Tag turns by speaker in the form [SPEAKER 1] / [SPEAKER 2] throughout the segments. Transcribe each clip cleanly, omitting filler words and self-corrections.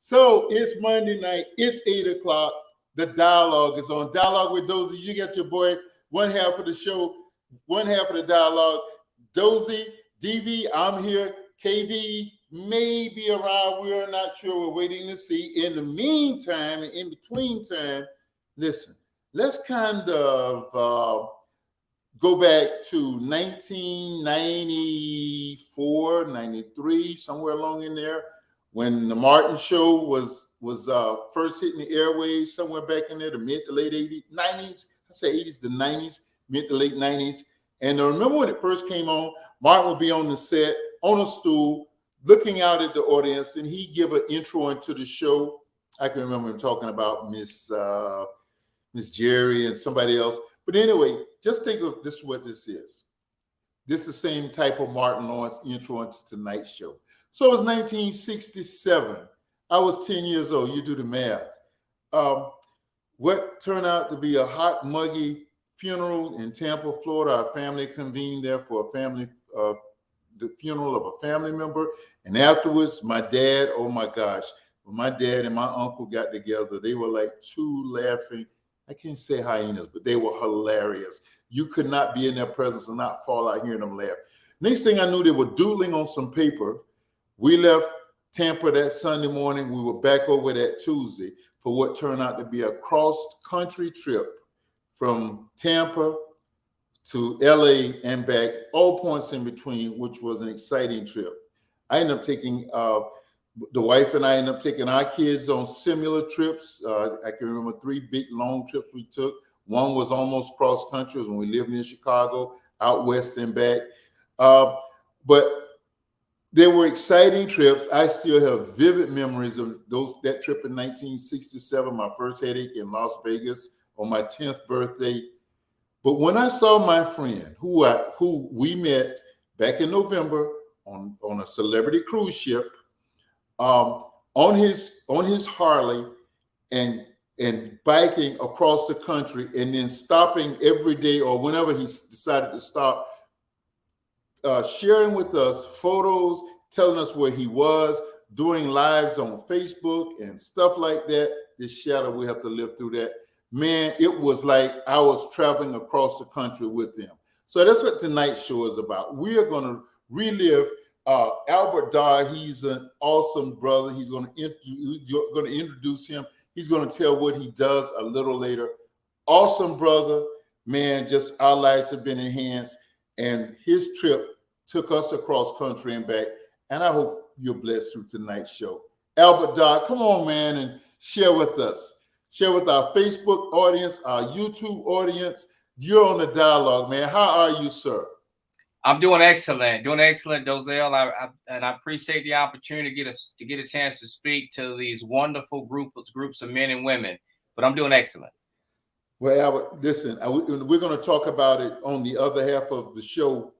[SPEAKER 1] So it's Monday night. It's 8 o'clock. The dialogue is on. Dialogue with Dozell. You got your boy, one half of the show, one half of the dialogue. Dozell, DV, I'm here. KV may be around. We're not sure. We're waiting to see. In the meantime, in between time, listen, let's kind of go back to 1994, 93, somewhere along in there, when the Martin Show was first hitting the airwaves, somewhere back in there, the mid to late 80s, 90s. I say 80s to 90s, mid to late 90s. And I remember when it first came on, Martin would be on the set, on a stool, looking out at the audience, and he'd give an intro into the show. I can remember him talking about Miss Jerry and somebody else. But anyway, just think of this, what this is. This is the same type of Martin Lawrence intro into tonight's show. So it was 1967. I was 10 years old. You do the math. What turned out to be a hot, muggy funeral in Tampa, Florida. Our family convened there for the funeral of a family member. And afterwards, my dad, oh my gosh, when my dad and my uncle got together, they were like two laughing, I can't say hyenas, but they were hilarious. You could not be in their presence and not fall out hearing them laugh. Next thing I knew, they were doodling on some paper. We left Tampa that Sunday morning. We were back over that Tuesday for what turned out to be a cross-country trip from Tampa to LA and back, all points in between, which was an exciting trip. I ended up taking, the wife and I ended up taking our kids on similar trips. I can remember 3 big long trips we took. One was almost cross-country, when we lived near Chicago, out west and back. But they were exciting trips. I still have vivid memories of that trip in 1967, my first headache in Las Vegas on my 10th birthday. But when I saw my friend, who we met back in November on a celebrity cruise ship, on his Harley and biking across the country, and then stopping every day or whenever he decided to stop, sharing with us photos, telling us where he was, doing lives on Facebook and stuff like that. This shadow, we have to live through that. Man, it was like I was traveling across the country with them. So that's what tonight's show is about. We are going to relive Albert Dodd. He's an awesome brother. He's going to introduce him. He's going to tell what he does a little later. Awesome brother. Man, just our lives have been enhanced. And his trip took us across country and back. And I hope you're blessed through tonight's show. Albert Dodd, come on, man, and share with us. Share with our Facebook audience, our YouTube audience. You're on the dialogue, man. How are you, sir?
[SPEAKER 2] I'm doing excellent, Dozell. I appreciate the opportunity to get a chance to speak to these wonderful groups of men and women. But I'm doing excellent.
[SPEAKER 1] Well, Albert, listen, we're going to talk about it on the other half of the show,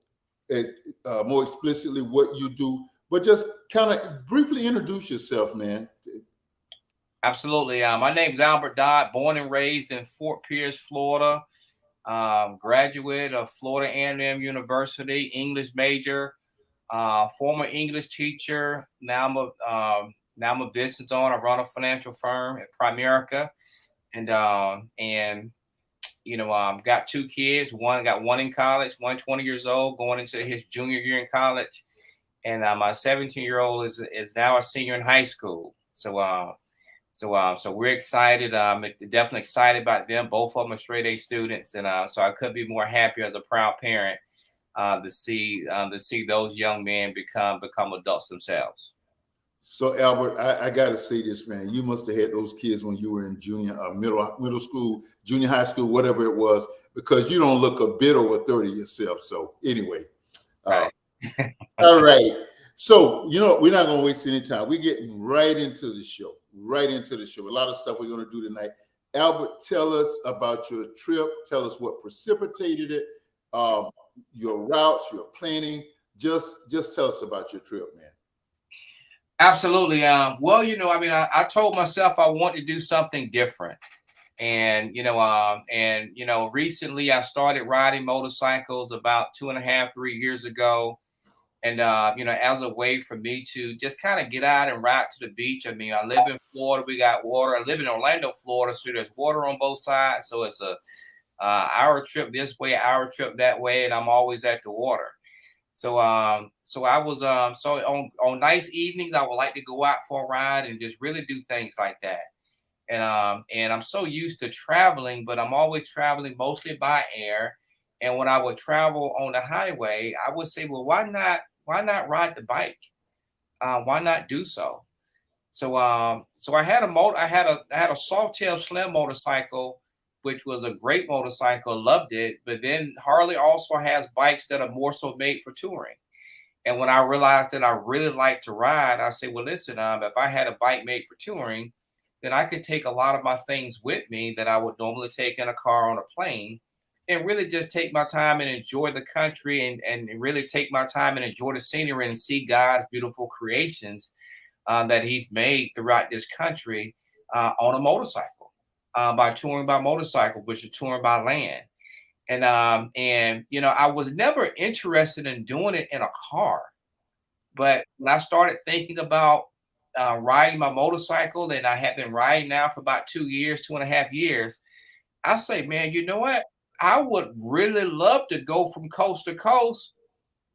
[SPEAKER 1] more explicitly what you do. But just kind of briefly introduce yourself, man.
[SPEAKER 2] Absolutely. My name's Albert Dodd, born and raised in Fort Pierce, Florida. Graduate of Florida A&M University, English major, former English teacher. Now I'm a business owner. I run a financial firm at Primerica, and got 2 kids. Got one in college, one 20 years old, going into his junior year in college, and my 17-year-old is now a senior in high school. So we're excited. Definitely excited about them. Both of them are straight A students, and so I couldn't be more happy as a proud parent to see those young men become adults themselves.
[SPEAKER 1] So Albert, I got to say this, man. You must have had those kids when you were in middle school, junior high school, whatever it was, because you don't look a bit over 30 yourself. So anyway,
[SPEAKER 2] right.
[SPEAKER 1] All right. So, we're not going to waste any time. We're getting right into the show. A lot of stuff we're going to do tonight. Albert, tell us about your trip. Tell us what precipitated it, your routes, your planning. Just tell us about your trip, man.
[SPEAKER 2] Absolutely. I told myself I wanted to do something different. And recently I started riding motorcycles about 2.5, 3 years ago. And as a way for me to just kind of get out and ride to the beach. I mean, I live in Florida, we got water. I live in Orlando, Florida, so there's water on both sides. So it's a hour trip this way, hour trip that way, and I'm always at the water. So I was so on nice evenings, I would like to go out for a ride and just really do things like that. And I'm so used to traveling, but I'm always traveling mostly by air. And when I would travel on the highway, I would say, well, why not ride the bike? Why not do so? So I had a Sawtail Slim motorcycle, which was a great motorcycle, loved it. But then Harley also has bikes that are more so made for touring. And when I realized that I really like to ride, I said, well, listen, if I had a bike made for touring, then I could take a lot of my things with me that I would normally take in a car on a plane, and really just take my time and enjoy the country, and really take my time and enjoy the scenery and see God's beautiful creations that He's made throughout this country on a motorcycle, by touring by motorcycle, which is touring by land. And I was never interested in doing it in a car. But when I started thinking about riding my motorcycle, and I have been riding now for about 2 years, 2.5 years, I say, man, you know what? I would really love to go from coast to coast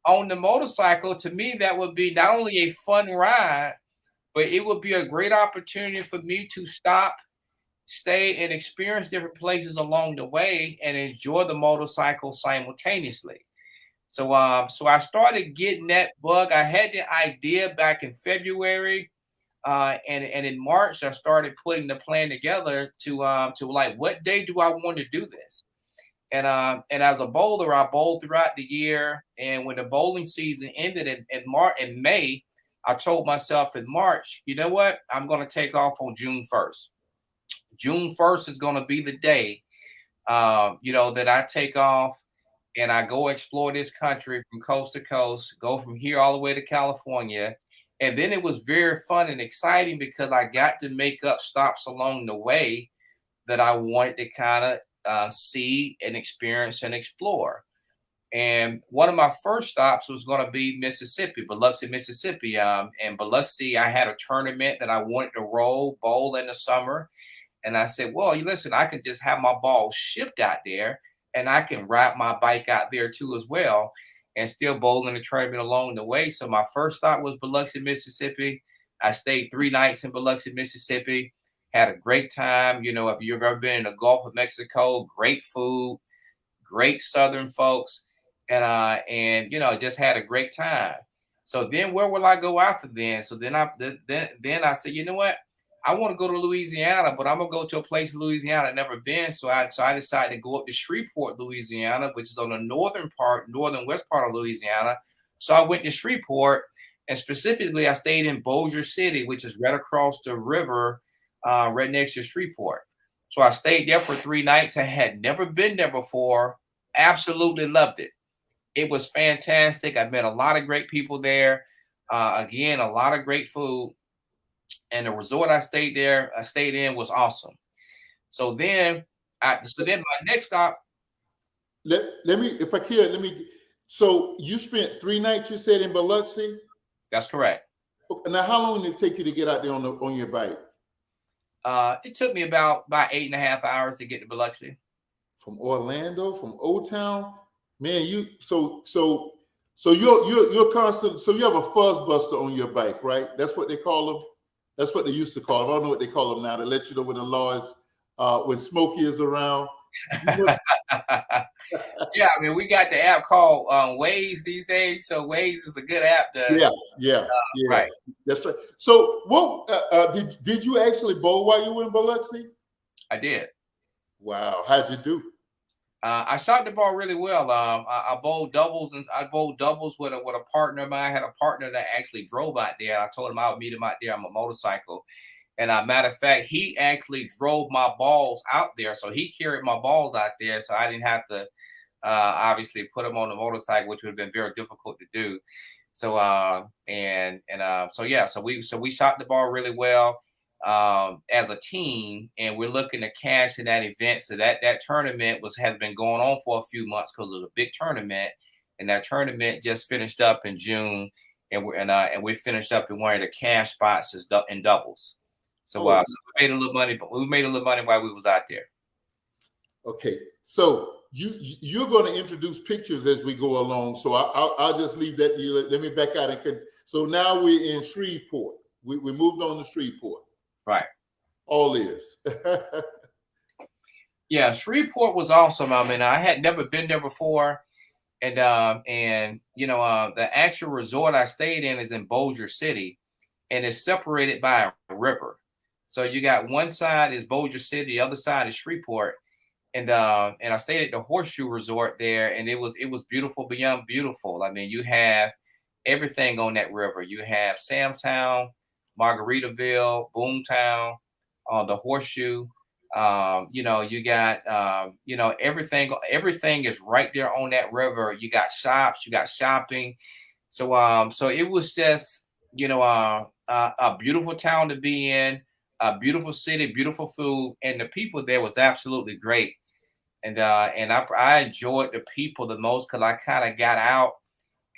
[SPEAKER 2] on the motorcycle. To me, that would be not only a fun ride, but it would be a great opportunity for me to stop, stay, and experience different places along the way and enjoy the motorcycle simultaneously. So I started getting that bug. I had the idea back in February, and in March I started putting the plan together to like, what day do I want to do this? And as a bowler, I bowled throughout the year. And when the bowling season ended in May, I told myself in March, you know what? I'm going to take off on June 1st. June 1st is going to be the day, that I take off and I go explore this country from coast to coast, go from here all the way to California. And then it was very fun and exciting because I got to make up stops along the way that I wanted to kind of see and experience and explore. And one of my first stops was going to be Mississippi, Biloxi, Mississippi. And Biloxi, I had a tournament that I wanted to bowl in the summer. And I said, well, you listen, I can just have my ball shipped out there, and I can ride my bike out there too as well, and still bowl in the tournament along the way. So my first stop was Biloxi, Mississippi. I stayed 3 nights in Biloxi, Mississippi. Had a great time. If you've ever been in the Gulf of Mexico, great food, great Southern folks, and just had a great time. So then, where will I go after then? So then I said, you know what? I want to go to Louisiana, but I'm gonna go to a place in Louisiana I've never been. So I decided to go up to Shreveport, Louisiana, which is on the northern west part of Louisiana. So I went to Shreveport, and specifically, I stayed in Bossier City, which is right across the river, right next to Shreveport. So I stayed there for 3 nights. I had never been there before. Absolutely loved it. It was fantastic. I met a lot of great people there. Again, a lot of great food, and the resort I stayed in was awesome. So then my next stop.
[SPEAKER 1] Let me, if I can, let me. So you spent 3 nights, you said, in Biloxi.
[SPEAKER 2] That's correct.
[SPEAKER 1] Now, how long did it take you to get out there on your bike?
[SPEAKER 2] It took me about 8.5 hours to get to Biloxi.
[SPEAKER 1] From Orlando, from Old Town, man. So you're constant. So you have a fuzz buster on your bike, right? That's what they call them. That's what they used to call them. I don't know what they call them now. To let you know when the law is, when Smokey is around.
[SPEAKER 2] Yeah, I mean, we got the app called Waze these days. So Waze is a good app
[SPEAKER 1] Yeah.
[SPEAKER 2] Right.
[SPEAKER 1] That's right. So, what did you actually bowl while you were in Biloxi?
[SPEAKER 2] I did.
[SPEAKER 1] Wow, how'd you do?
[SPEAKER 2] I shot the ball really well. I bowled doubles, and I bowled doubles with a partner of mine. I had a partner that actually drove out there. I told him I would meet him out there on my motorcycle. And matter of fact, he actually drove my balls out there. So he carried my balls out there. So I didn't have to obviously put them on the motorcycle, which would have been very difficult to do. So we shot the ball really well as a team, and we're looking to cash in that event. So that tournament has been going on for a few months because it was a big tournament, and that tournament just finished up in June, and we finished up in one of the cash spots in doubles. So,
[SPEAKER 1] Oh,
[SPEAKER 2] so we made a little money, but we made a little money while we was out there.
[SPEAKER 1] okay. So you're going to introduce pictures as we go along. So I'll just leave that to you. Let me back out so now we're in Shreveport. We moved on to Shreveport.
[SPEAKER 2] Right.
[SPEAKER 1] All ears.
[SPEAKER 2] Yeah, Shreveport was awesome. I mean, I had never been there before. And you know, the actual resort I stayed in is in Bossier City, and it's separated by a river. So you got one side is Bossier City, the other side is Shreveport, and I stayed at the Horseshoe Resort there, and it was beautiful beyond beautiful. I mean, you have everything on that river. You have Samstown, Margaritaville, Boomtown, the Horseshoe. You know, you got you know, everything is right there on that river. You got shops, you got shopping. So it was just, you know, a beautiful town to be in, a beautiful city, beautiful food, and the people there was absolutely great. And I enjoyed the people the most because I kind of got out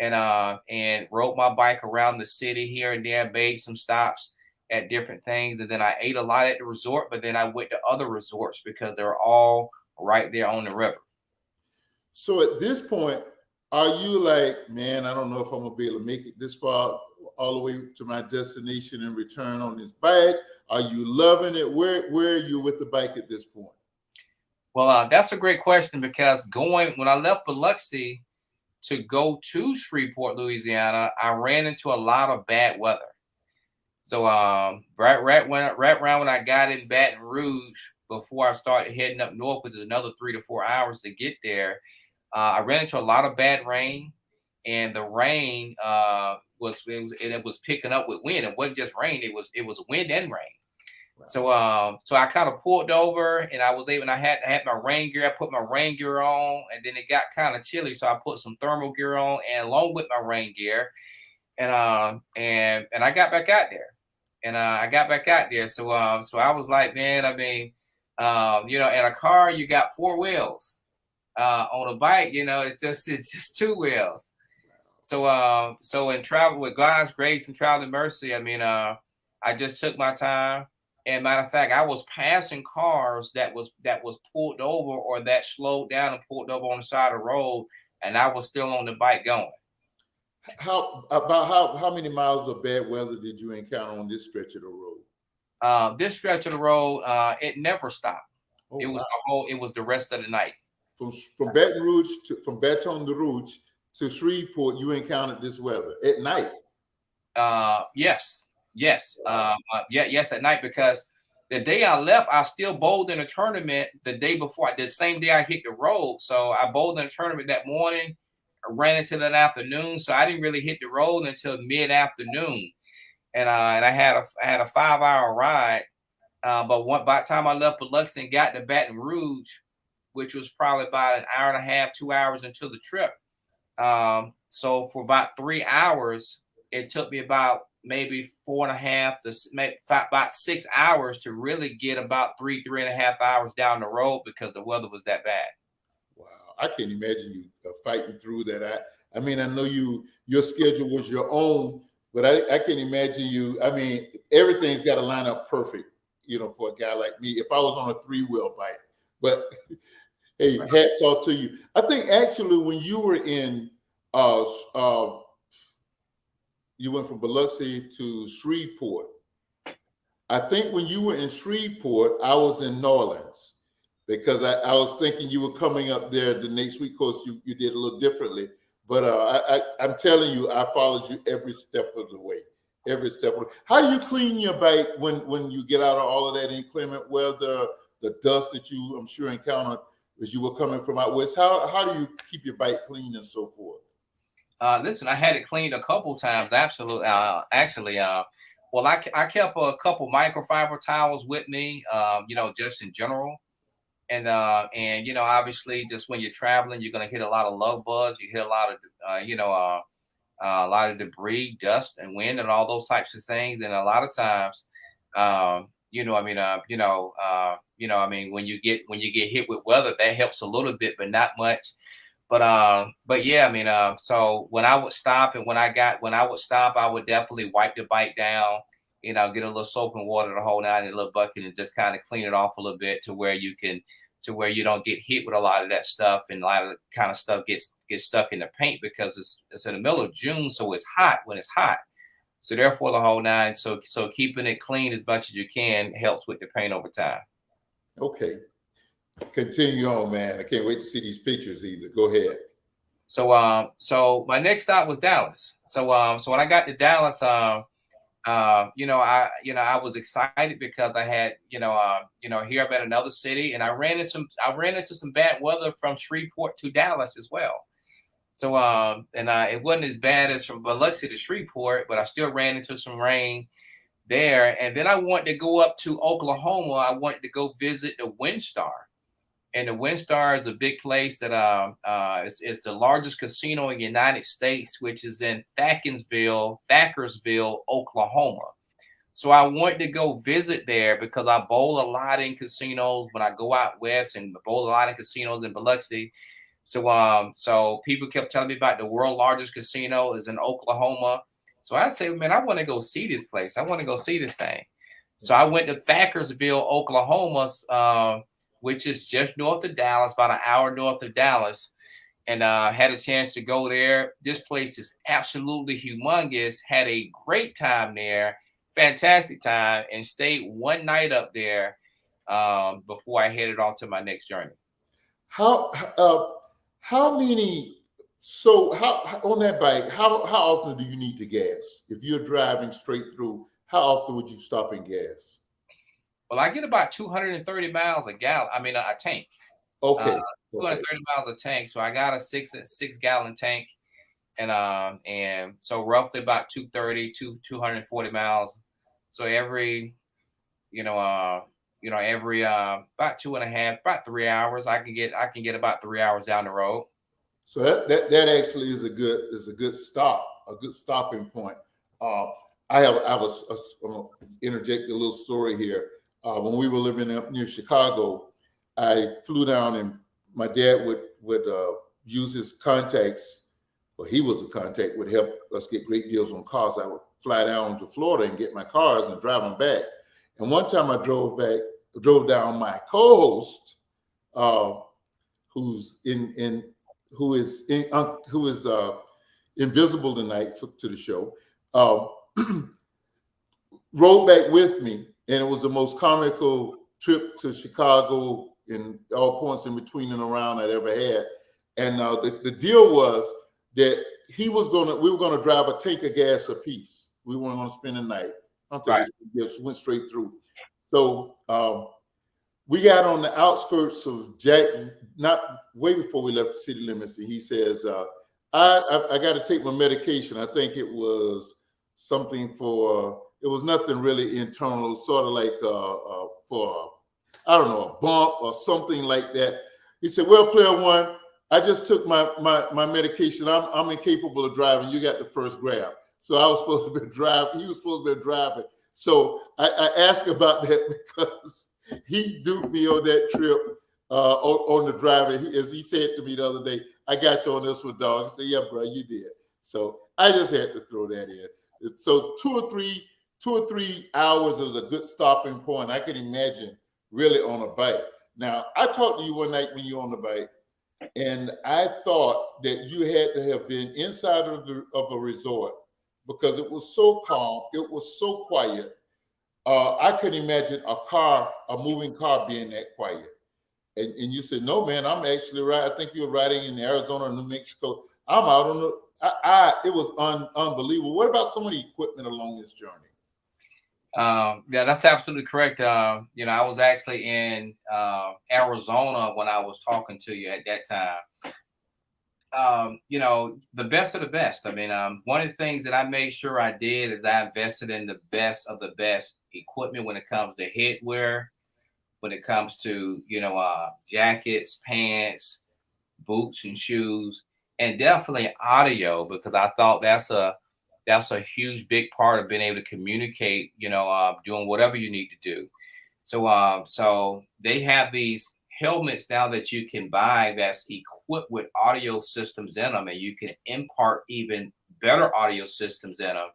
[SPEAKER 2] and rode my bike around the city here and there, made some stops at different things, and then I ate a lot at the resort. But then I went to other resorts because they're all right there on the river.
[SPEAKER 1] So at this point, are you like, man, I don't know if I'm gonna be able to make it this far all the way to my destination and return on this bike? Are you loving it? Where are you with the bike at this point?
[SPEAKER 2] Well, that's a great question because when I left Biloxi to go to Shreveport, Louisiana, I ran into a lot of bad weather. So right around when I got in Baton Rouge, before I started heading up north, which is another 3 to 4 hours to get there, I ran into a lot of bad rain, and the rain it was picking up with wind. It wasn't just rain; it was wind and rain.
[SPEAKER 1] Wow.
[SPEAKER 2] So I kind of pulled over, and I had my rain gear. I put my rain gear on, and then it got kind of chilly, so I put some thermal gear on, and along with my rain gear, and I got back out there. So I was like, man, I mean, you know, in a car you got four wheels. On a bike, you know, it's just two wheels. So in travel with God's grace and travel and mercy, I mean, I just took my time. And matter of fact, I was passing cars that was pulled over or that slowed down and pulled over on the side of the road, and I was still on the bike going.
[SPEAKER 1] How many miles of bad weather did you encounter on this stretch of the road?
[SPEAKER 2] This stretch of the road, it never stopped.
[SPEAKER 1] Oh,
[SPEAKER 2] It was
[SPEAKER 1] wow.
[SPEAKER 2] it was the rest of the night.
[SPEAKER 1] From Baton Rouge to Shreveport, you encountered this weather at night.
[SPEAKER 2] Yes, yes,
[SPEAKER 1] Wow.
[SPEAKER 2] yes, at night, because the day I left, I still bowled in a tournament the day before, the same day I hit the road. So I bowled in a tournament that morning. I ran into that afternoon, so I didn't really hit the road until mid afternoon, and I had a 5 hour ride. By the time I left Biloxi and got to Baton Rouge, which was probably about an hour and a half, 2 hours into the trip. So for about 3 hours, it took me about maybe four and a half to maybe about 6 hours to really get about three and a half hours down the road because the weather was that bad.
[SPEAKER 1] Wow, I can't imagine you fighting through that. I mean, I know your schedule was your own, but I can't imagine you. I mean, everything's got to line up perfect, you know, for a guy like me. If I was on a three-wheel bike, but hey,
[SPEAKER 2] Right.
[SPEAKER 1] hats off to you. I think actually when you were in, uh, uh, you went from Biloxi to Shreveport. I think when you were in Shreveport, I was in New Orleans because I was thinking you were coming up there the next week. Of course, you did a little differently. But I'm telling you, I followed you every step of the way. Every step of the way. How do you clean your bike when you get out of all of that inclement weather, the dust that you, I'm sure, encountered as you were coming from out west? How do you keep your bike clean and so forth?
[SPEAKER 2] Listen, I had it cleaned a couple times. Absolutely. Actually, well, I kept a couple microfiber towels with me, you know, just in general. And you know, obviously, just when you're traveling, you're gonna hit a lot of love bugs. You hit a lot of, you know, a lot of debris, dust, and wind, and all those types of things. And a lot of times, you know, I mean, I mean, when you get hit with weather, that helps a little bit, but not much. But yeah, I mean, so when I would stop and when I would stop, I would definitely wipe the bike down, get a little soap and water to hold out in a little bucket and just kind of clean it off a little bit to where you don't get hit with a lot of that stuff, and a lot of the kind of stuff gets stuck in the paint because it's in the middle of June, so it's hot when it's hot. So therefore the whole nine. So keeping it clean as much as you can helps with the paint over time.
[SPEAKER 1] Okay. Continue on, man. I can't wait to see these pictures either. Go ahead.
[SPEAKER 2] So my next stop was Dallas. So when I got to Dallas, I was excited because I had, here I'm at another city, and I ran into some bad weather from Shreveport to Dallas as well. So it wasn't as bad as from Biloxi to Shreveport, but I still ran into some rain there. And then I wanted to go up to Oklahoma. I wanted to go visit the WinStar. And the WinStar is a big place that is the largest casino in the United States, which is in Thackersville, Oklahoma. So I wanted to go visit there because I bowl a lot in casinos when I go out west, and bowl a lot in casinos in Biloxi. So people kept telling me about the world's largest casino is in Oklahoma. So I said, man, I want to go see this place. I want to go see this thing. So I went to Thackersville, Oklahoma, which is just north of Dallas, about an hour north of Dallas, and had a chance to go there. This place is absolutely humongous. Had a great time there, fantastic time, and stayed one night up there before I headed off to my next journey.
[SPEAKER 1] How many? So how on that bike? How often do you need to gas? If you're driving straight through, how often would you stop and gas?
[SPEAKER 2] Well, I get about 230 miles a gallon. I mean, a tank.
[SPEAKER 1] Okay.
[SPEAKER 2] 230 miles a tank. So I got a six gallon tank, and so roughly about 240 miles. So every every about 2.5, about 3 hours, I can get about 3 hours down the road.
[SPEAKER 1] So that actually is a good stopping point. I was I'm gonna interject a little story here. When we were living up near Chicago, I flew down, and my dad would use his contacts. Well, he was a contact, would help us get great deals on cars. I would fly down to Florida and get my cars and drive them back. And one time I drove down my co-host, who is invisible tonight to the show, rode back with me, and it was the most comical trip to Chicago in all points in between and around I'd ever had. And the deal was that we were gonna drive a tank of gas apiece. We weren't gonna spend the night. I don't think it just went straight through. So we got on the outskirts of not way before we left the city limits, and he says, I got to take my medication. I think it was something it was nothing really internal, sort of like for, I don't know, a bump or something like that. He said, well, player one, I just took my medication. I'm incapable of driving. You got the first grab. So I was supposed to be driving. He was supposed to be driving. So I asked about that because he duped me on that trip on the driving. As he said to me the other day, I got you on this one, dog. I said, yeah, bro, you did. So I just had to throw that in. So 2 or 3 hours is a good stopping point. I can imagine really on a bike. Now, I talked to you one night when you were on the bike, and I thought that you had to have been inside of a resort because it was so calm, it was so quiet. I couldn't imagine a moving car being that quiet. And you said, no, man, I'm actually right. I think you were riding in Arizona or New Mexico. I'm out on it was unbelievable. What about some of the equipment along this journey?
[SPEAKER 2] Yeah, that's absolutely correct. I was actually in Arizona when I was talking to you at that time. The best of the best. I mean, one of the things that I made sure I did is I invested in the best of the best equipment when it comes to headwear, when it comes to, jackets, pants, boots and shoes, and definitely audio, because I thought that's a huge, big part of being able to communicate, doing whatever you need to do. So they have these helmets now that you can buy that's equipped with audio systems in them, and you can impart even better audio systems in them.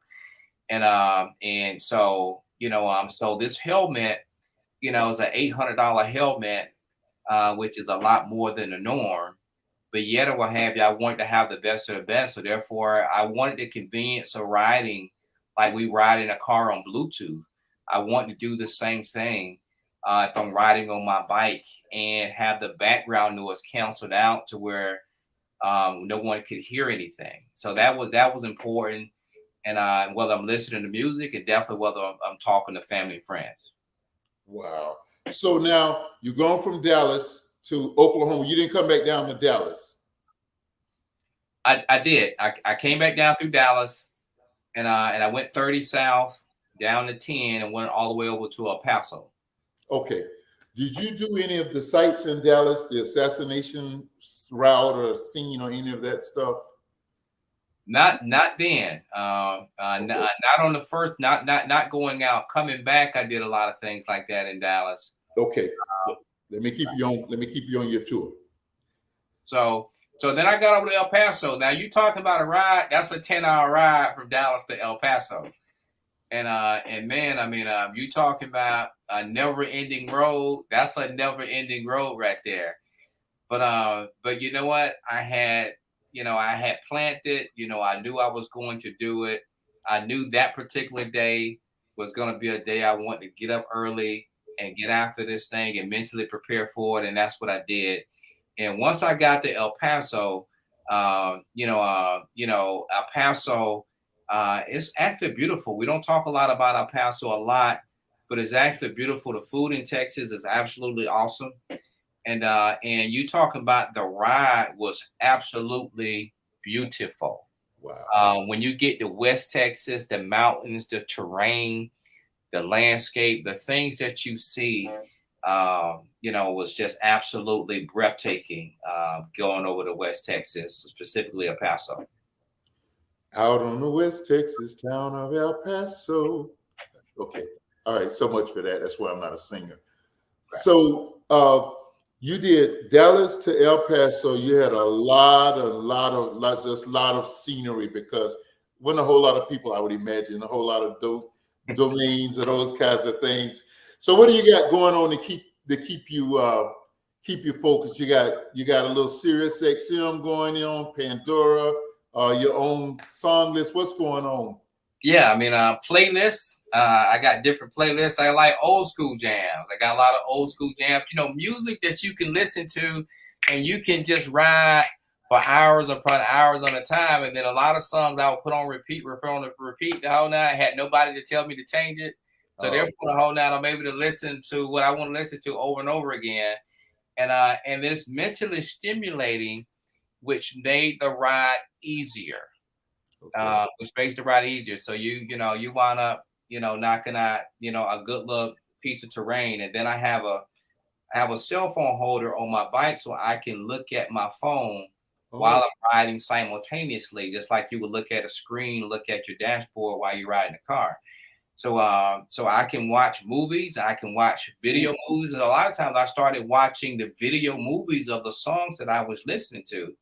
[SPEAKER 2] And so so this helmet, is an $800 helmet, which is a lot more than the norm. But yet, or what have you, I wanted to have the best of the best. So therefore, I wanted the convenience of riding like we ride in a car on Bluetooth. I want to do the same thing if I'm riding on my bike, and have the background noise canceled out to where no one could hear anything. So that was important. And whether I'm listening to music, and definitely whether I'm talking to family and friends.
[SPEAKER 1] Wow. So now you're going from Dallas to Oklahoma. You didn't come back down to Dallas.
[SPEAKER 2] I did. I came back down through Dallas, and I went 30 south down to 10 and went all the way over to El Paso.
[SPEAKER 1] Okay. Did you do any of the sites in Dallas, the assassination route or scene or any of that stuff?
[SPEAKER 2] Not then. Not on the first. Not going out. Coming back, I did a lot of things like that in Dallas.
[SPEAKER 1] Okay. Let me keep you on your tour.
[SPEAKER 2] So then I got over to El Paso. Now you talking about a ride? That's a 10-hour ride from Dallas to El Paso. And man, I mean, you talking about a never-ending road? That's a never-ending road right there. But you know what? I had planned it. I knew I was going to do it. I knew that particular day was going to be a day I wanted to get up early and get after this thing and mentally prepare for it. And that's what I did. And once I got to El Paso, El Paso, it's actually beautiful. We don't talk a lot about El Paso a lot, but it's actually beautiful. The food in Texas is absolutely awesome. And you talking about the ride was absolutely beautiful.
[SPEAKER 1] Wow.
[SPEAKER 2] When you get to West Texas, the mountains, the terrain, the landscape, the things that you see, was just absolutely breathtaking going over to West Texas, specifically El Paso.
[SPEAKER 1] Out on the West Texas town of El Paso. Okay. All right. So much for that. That's why I'm not a singer. Right. So you did Dallas to El Paso. You had a lot of scenery, because wasn't a whole lot of people, I would imagine, a whole lot of domains and those kinds of things. So what do you got going on to keep you focused? You got a little Sirius XM going on, Pandora, your own song list. What's going on?
[SPEAKER 2] Yeah, I mean, playlists. I got different playlists. I like old school jams. I got a lot of old school jams. Music that you can listen to and you can just ride for hours upon hours on a time. And then a lot of songs I would put on repeat the whole night. I had nobody to tell me to change it. So therefore, the whole night I'm able to listen to what I want to listen to over and over again. And it's mentally stimulating, which made the ride easier.
[SPEAKER 1] Okay.
[SPEAKER 2] Which makes the ride easier. So you wind up, knocking out, a good little piece of terrain. And then I have a cell phone holder on my bike so I can look at my phone while I'm riding simultaneously, just like you would look at a screen, look at your dashboard while you're riding the car. So I can watch movies, I can watch video movies. And a lot of times I started watching the video movies of the songs that I was listening to.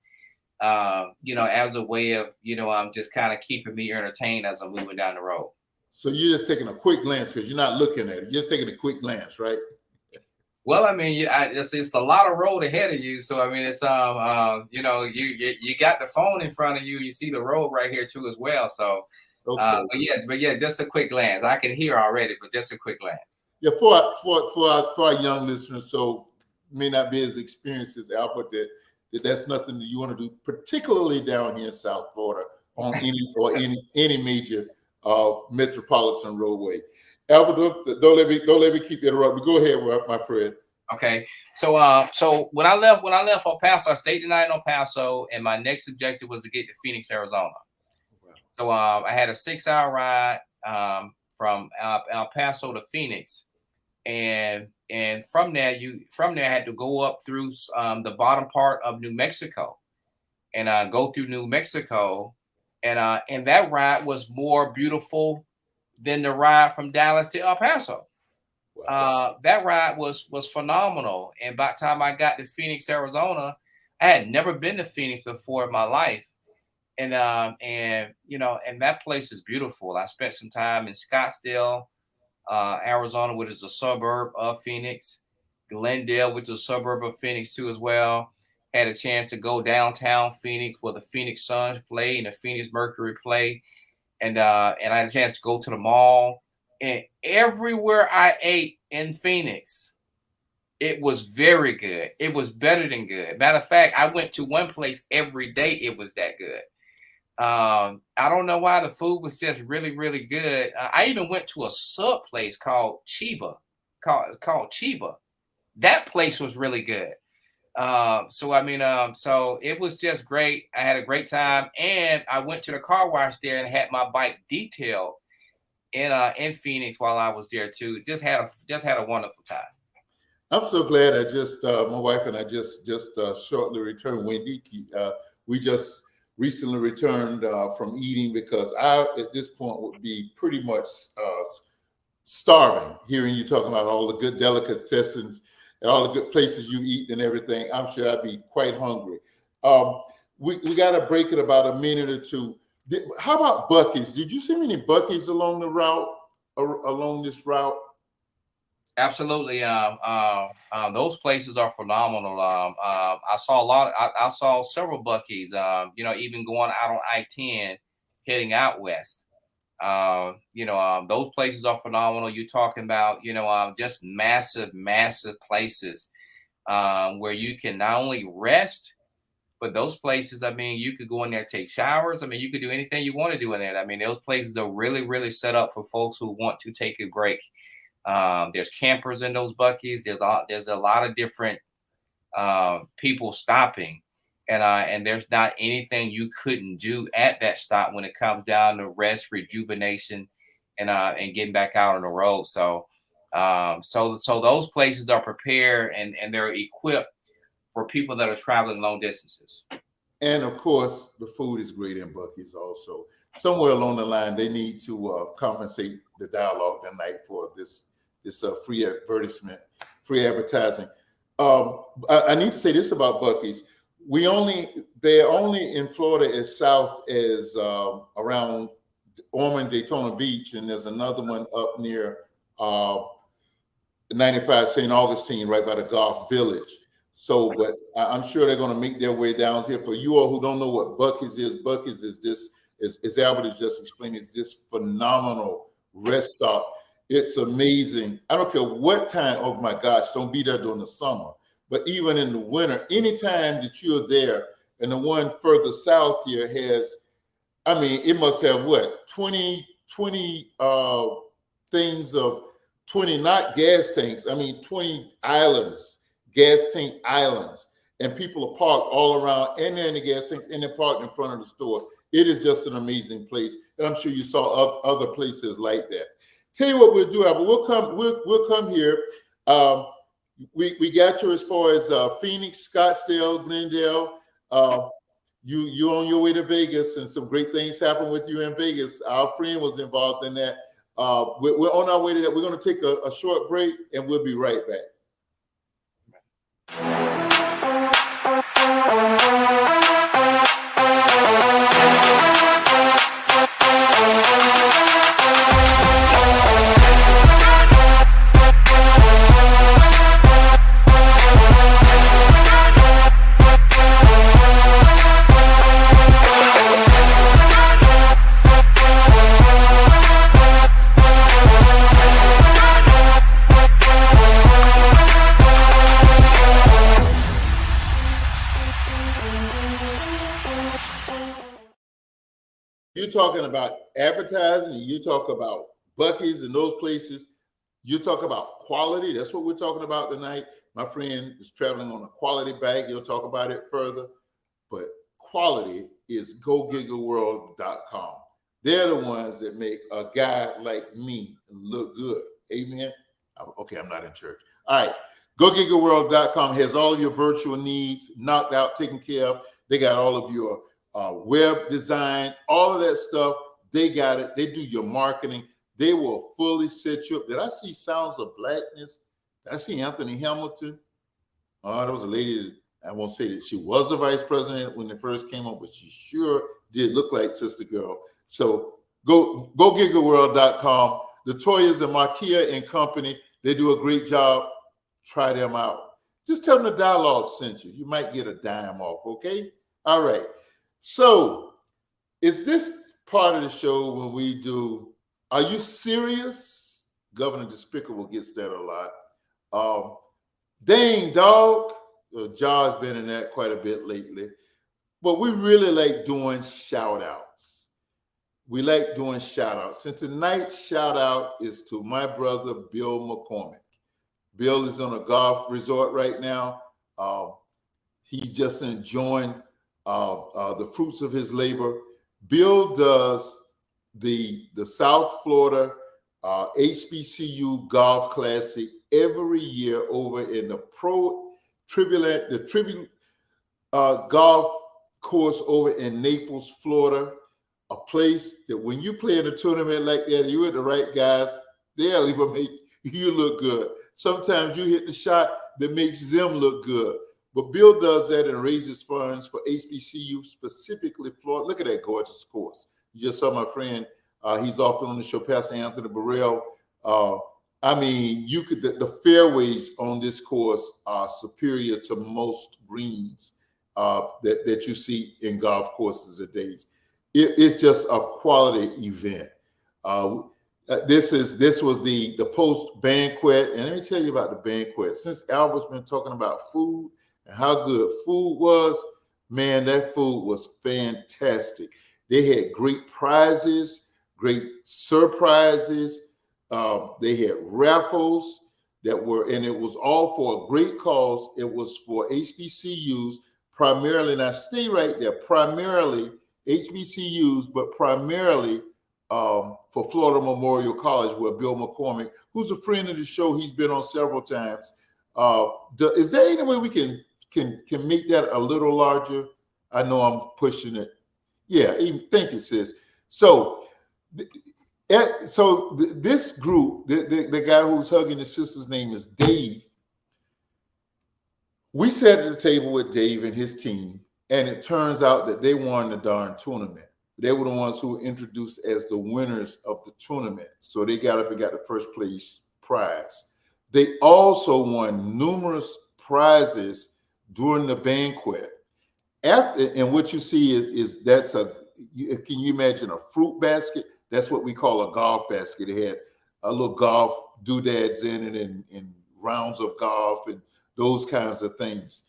[SPEAKER 2] As a way of, I'm just kind of keeping me entertained as I'm moving down the road.
[SPEAKER 1] So you're just taking a quick glance, because you're not looking at it. You're just taking a quick glance, right?
[SPEAKER 2] Well, I mean, it's a lot of road ahead of you. So, I mean, it's, you got the phone in front of you. You see the road right here too as well. So,
[SPEAKER 1] okay.
[SPEAKER 2] But yeah, just a quick glance. I can hear already, but just a quick glance.
[SPEAKER 1] Yeah, for our young listeners, so may not be as experienced as Albert, that's nothing that you want to do, particularly down here in South Florida on any major metropolitan roadway. Albert, don't let me keep interrupting. Go ahead, my friend.
[SPEAKER 2] Okay, so when I left El Paso, I stayed the night in El Paso, and my next objective was to get to Phoenix, Arizona. Wow. So I had a 6-hour ride from El Paso to Phoenix. And from there I had to go up through the bottom part of New Mexico, and go through New Mexico, and that ride was more beautiful than the ride from Dallas to El Paso. Wow. That ride was phenomenal, and by the time I got to Phoenix, Arizona, I had never been to Phoenix before in my life. And and that place is beautiful. I spent some time in Scottsdale, Arizona, which is a suburb of Phoenix. Glendale, which is a suburb of Phoenix too, as well. Had a chance to go downtown Phoenix where the Phoenix Suns play and the Phoenix Mercury play, and I had a chance to go to the mall. And everywhere I ate in Phoenix, it was very good. It was better than good. Matter of fact, I went to one place every day. It was that good. I don't know why the food was just really, really good. I even went to a sub place called Chiba, called Chiba. That place was really good. So it was just great. I had a great time, and I went to the car wash there and had my bike detailed in Phoenix while I was there too. Just had a wonderful time.
[SPEAKER 1] I'm so glad I just my wife and I just shortly returned. Wendy, we just recently returned from eating because I at this point would be pretty much starving hearing you talking about all the good delicatessens and all the good places you eat and everything. I'm sure I'd be quite hungry. We got to break it about a minute or two. How about Buc-ee's? Did you see many Buc-ee's along the route, along this route?
[SPEAKER 2] Absolutely. Those places are phenomenal. I saw a lot. I saw several Buc-ee's. Even going out on I-10, heading out west. Those places are phenomenal. You're talking about, just massive, massive places where you can not only rest, but those places, I mean, you could go in there, take showers. I mean, you could do anything you want to do in there. I mean, those places are really, really set up for folks who want to take a break. There's campers in those Buc-ee's. There's a lot of different people stopping, and there's not anything you couldn't do at that stop when it comes down to rest, rejuvenation, and getting back out on the road. So those places are prepared and they're equipped for people that are traveling long distances.
[SPEAKER 1] And of course, the food is great in Buc-ee's also. Somewhere along the line, they need to compensate the dialogue tonight for this free advertisement, free advertising. I need to say this about Buc-ee's. They're only in Florida as south as around Ormond, Daytona Beach, and there's another one up near 95 St. Augustine, right by the Golf Village. So, but I'm sure they're going to make their way down here. For you all who don't know what Buc-ee's is this, as Albert has just explained, is this phenomenal rest stop. It's amazing. I don't care what time. Oh my gosh, don't be there during the summer. But even in the winter, anytime that you're there, and the one further south here has, I mean, it must have what, 20 things of 20, not gas tanks. I mean, 20 islands. Gas tank islands, and people are parked all around, and they're in the gas tanks, and they're parked in front of the store. It is just an amazing place, and I'm sure you saw other places like that. Tell you what we'll do, Albert. We'll come here. We got you as far as Phoenix, Scottsdale, Glendale. You on your way to Vegas, and some great things happened with you in Vegas. Our friend was involved in that. We're on our way to that. We're going to take a short break, and we'll be right back. You're talking about advertising, and you talk about Buc-ee's and those places. You talk about quality. That's what we're talking about tonight. My friend is traveling on a quality bag. He'll talk about it further. But quality is GoGigaWorld.com. They're the ones that make a guy like me look good. Amen. Okay, I'm not in church. All right. GoGigaWorld.com has all of your virtual needs knocked out, taken care of. They got all of your web design, all of that stuff. They got it. They do your marketing. They will fully set you up. Did I see Sounds of Blackness? Did I see Anthony Hamilton? Oh, there was a lady I won't say that she was the vice president when it first came up, but she sure did look like Sister Girl. So go gigaworld.com. The Toyas and Markia and company, they do a great job. Try them out. Just tell them the dialogue sent you. You might get a dime off, okay? All right. So is this part of the show when we do, are you serious? Governor Despicable gets that a lot. Dang, dog. Jar's been in that quite a bit lately. But we really like doing shout outs. We like doing shout outs. And tonight's shout out is to my brother, Bill McCormick. Bill is on a golf resort right now. He's just enjoying the fruits of his labor. Bill does the South Florida HBCU Golf Classic every year over in the Tribute Golf Course over in Naples, Florida, a place that when you play in a tournament like that, you with the right guys, they'll even make you look good. Sometimes you hit the shot that makes them look good. But Bill does that and raises funds for HBCU, specifically Florida. Look at that gorgeous course. You just saw my friend. He's often on the show, Pastor Anthony Burrell. I mean, you could the fairways on this course are superior to most greens that you see in golf courses these days. It's just a quality event. This was the post banquet, and let me tell you about the banquet. Since Albert's been talking about food and how good food was, man, that food was fantastic. They had great prizes, great surprises. They had raffles that were, and it was all for a great cause. It was for HBCUs primarily. Now stay right there. Primarily HBCUs, but primarily for Florida Memorial College, where Bill McCormick, who's a friend of the show, he's been on several times. Is there any way we can make that a little larger? I know I'm pushing it. Yeah, thank you, sis. So this group, the guy who's hugging his sister's name is Dave. We sat at the table with Dave and his team, and it turns out that they won the darn tournament. They were the ones who were introduced as the winners of the tournament. So they got up and got the first place prize. They also won numerous prizes during the banquet. And what you see is that's can you imagine a fruit basket? That's what we call a golf basket. It had a little golf doodads in it and rounds of golf and those kinds of things.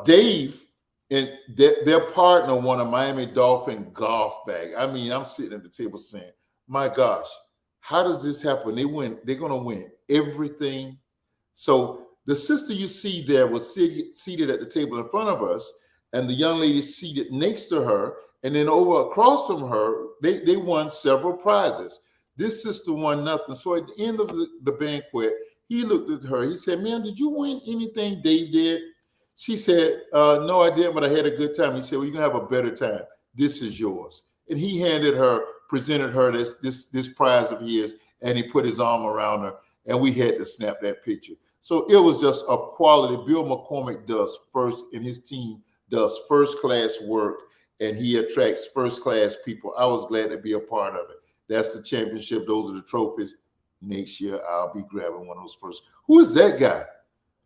[SPEAKER 1] Dave and their partner won a Miami Dolphin golf bag. I mean, I'm sitting at the table saying, my gosh, how does this happen? They're going to win everything. So the sister you see there was seated at the table in front of us, and the young lady seated next to her. And then over across from her, they won several prizes. This sister won nothing. So at the end of the banquet, he looked at her. He said, ma'am, did you win anything Dave did? She said, no, I didn't, but I had a good time. He said, well, you're going to have a better time. This is yours. And he presented her this prize of his, and he put his arm around her, and we had to snap that picture. So it was just a quality. Bill McCormick and his team does first-class work, and he attracts first-class people. I was glad to be a part of it. That's the championship. Those are the trophies. Next year, I'll be grabbing one of those first. Who is that guy?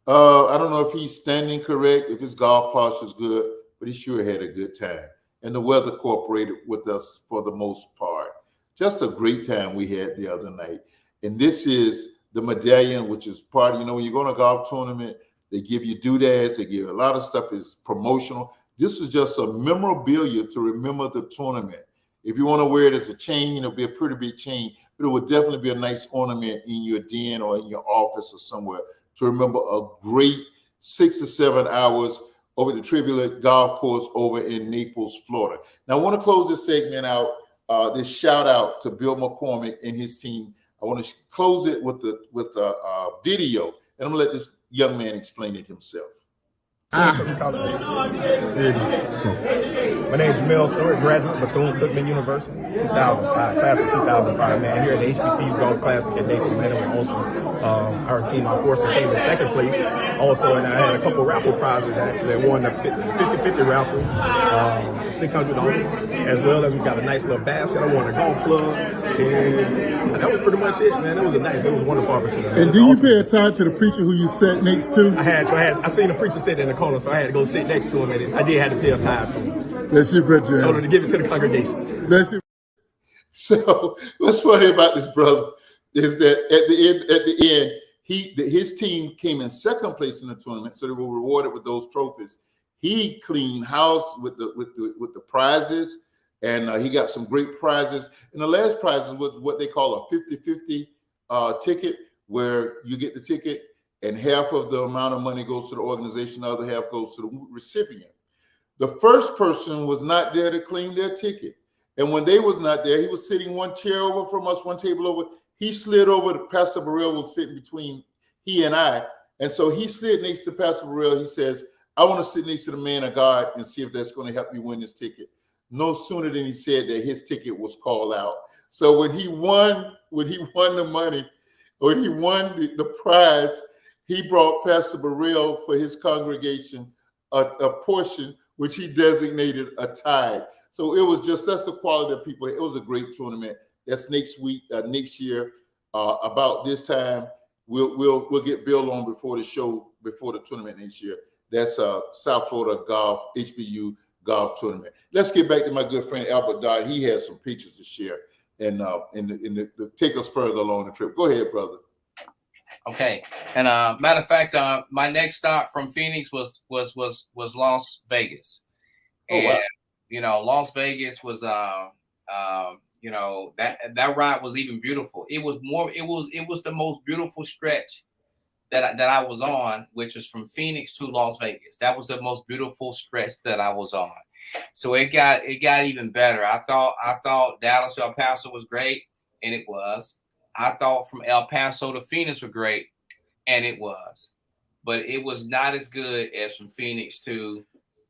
[SPEAKER 1] I don't know if he's standing correct, if his golf posture is good, but he sure had a good time. And the weather cooperated with us for the most part. Just a great time we had the other night. And this is the medallion, which is part, when you go to a golf tournament, they give you doodads, they give you a lot of stuff is promotional. This was just a memorabilia to remember the tournament. If you want to wear it as a chain, it'll be a pretty big chain, but it would definitely be a nice ornament in your den or in your office or somewhere to remember a great 6 or 7 hours over the Tribute Golf Course over in Naples, Florida. Now, I want to close this segment out, this shout out to Bill McCormick and his team. I want to close it with a video, and I'm going to let this young man explain it himself.
[SPEAKER 3] My name is Jamel Stewart, graduate Bethune-Cookman University, 2005, class of 2005, man. Here at the HBCU Golf Classic at Dayton, man. It was awesome. Our team, unfortunately, came in second place. Also, and I had a couple raffle prizes, actually. I won the 50-50 raffle, $600, as well as we got a nice little basket. I won a golf club, and that was pretty much it, man. It was a wonderful opportunity.
[SPEAKER 4] And do you pay attention to the preacher who you sat next to?
[SPEAKER 3] I seen the preacher sitting in the corner, so I had to go sit next to him, and I did have to pay a time to him.
[SPEAKER 4] That's your picture.
[SPEAKER 3] So to give it to the congregation.
[SPEAKER 4] That's your.
[SPEAKER 1] So what's funny about this brother is that at the end, his team came in second place in the tournament, so they were rewarded with those trophies. He cleaned house with the prizes, and he got some great prizes. And the last prize was what they call a 50-50 ticket, where you get the ticket and half of the amount of money goes to the organization, the other half goes to the recipient. The first person was not there to clean their ticket. And when they was not there, he was sitting one chair over from us, one table over. He slid over to Pastor Burrell, was sitting between he and I. And so he slid next to Pastor Burrell. He says, I want to sit next to the man of God and see if that's going to help me win this ticket. No sooner than he said that, his ticket was called out. So when he won the money, when he won the prize, he brought Pastor Burrell for his congregation a portion which he designated a tithe. So it was that's the quality of people. It was a great tournament. That's next year, about this time. We'll get Bill on before the tournament next year. That's South Florida Golf, HBU Golf Tournament. Let's get back to my good friend Albert Dodd. He has some pictures to share and take us further along the trip. Go ahead, brother.
[SPEAKER 2] Okay, and matter of fact, my next stop from Phoenix was Las Vegas, and wow. Las Vegas was that ride was even beautiful. It was the most beautiful stretch that I was on, which was from Phoenix to Las Vegas. That was the most beautiful stretch that I was on. So it got even better. I thought Dallas to El Paso was great, and it was. I thought from El Paso to Phoenix was great, and it was. But it was not as good as from Phoenix to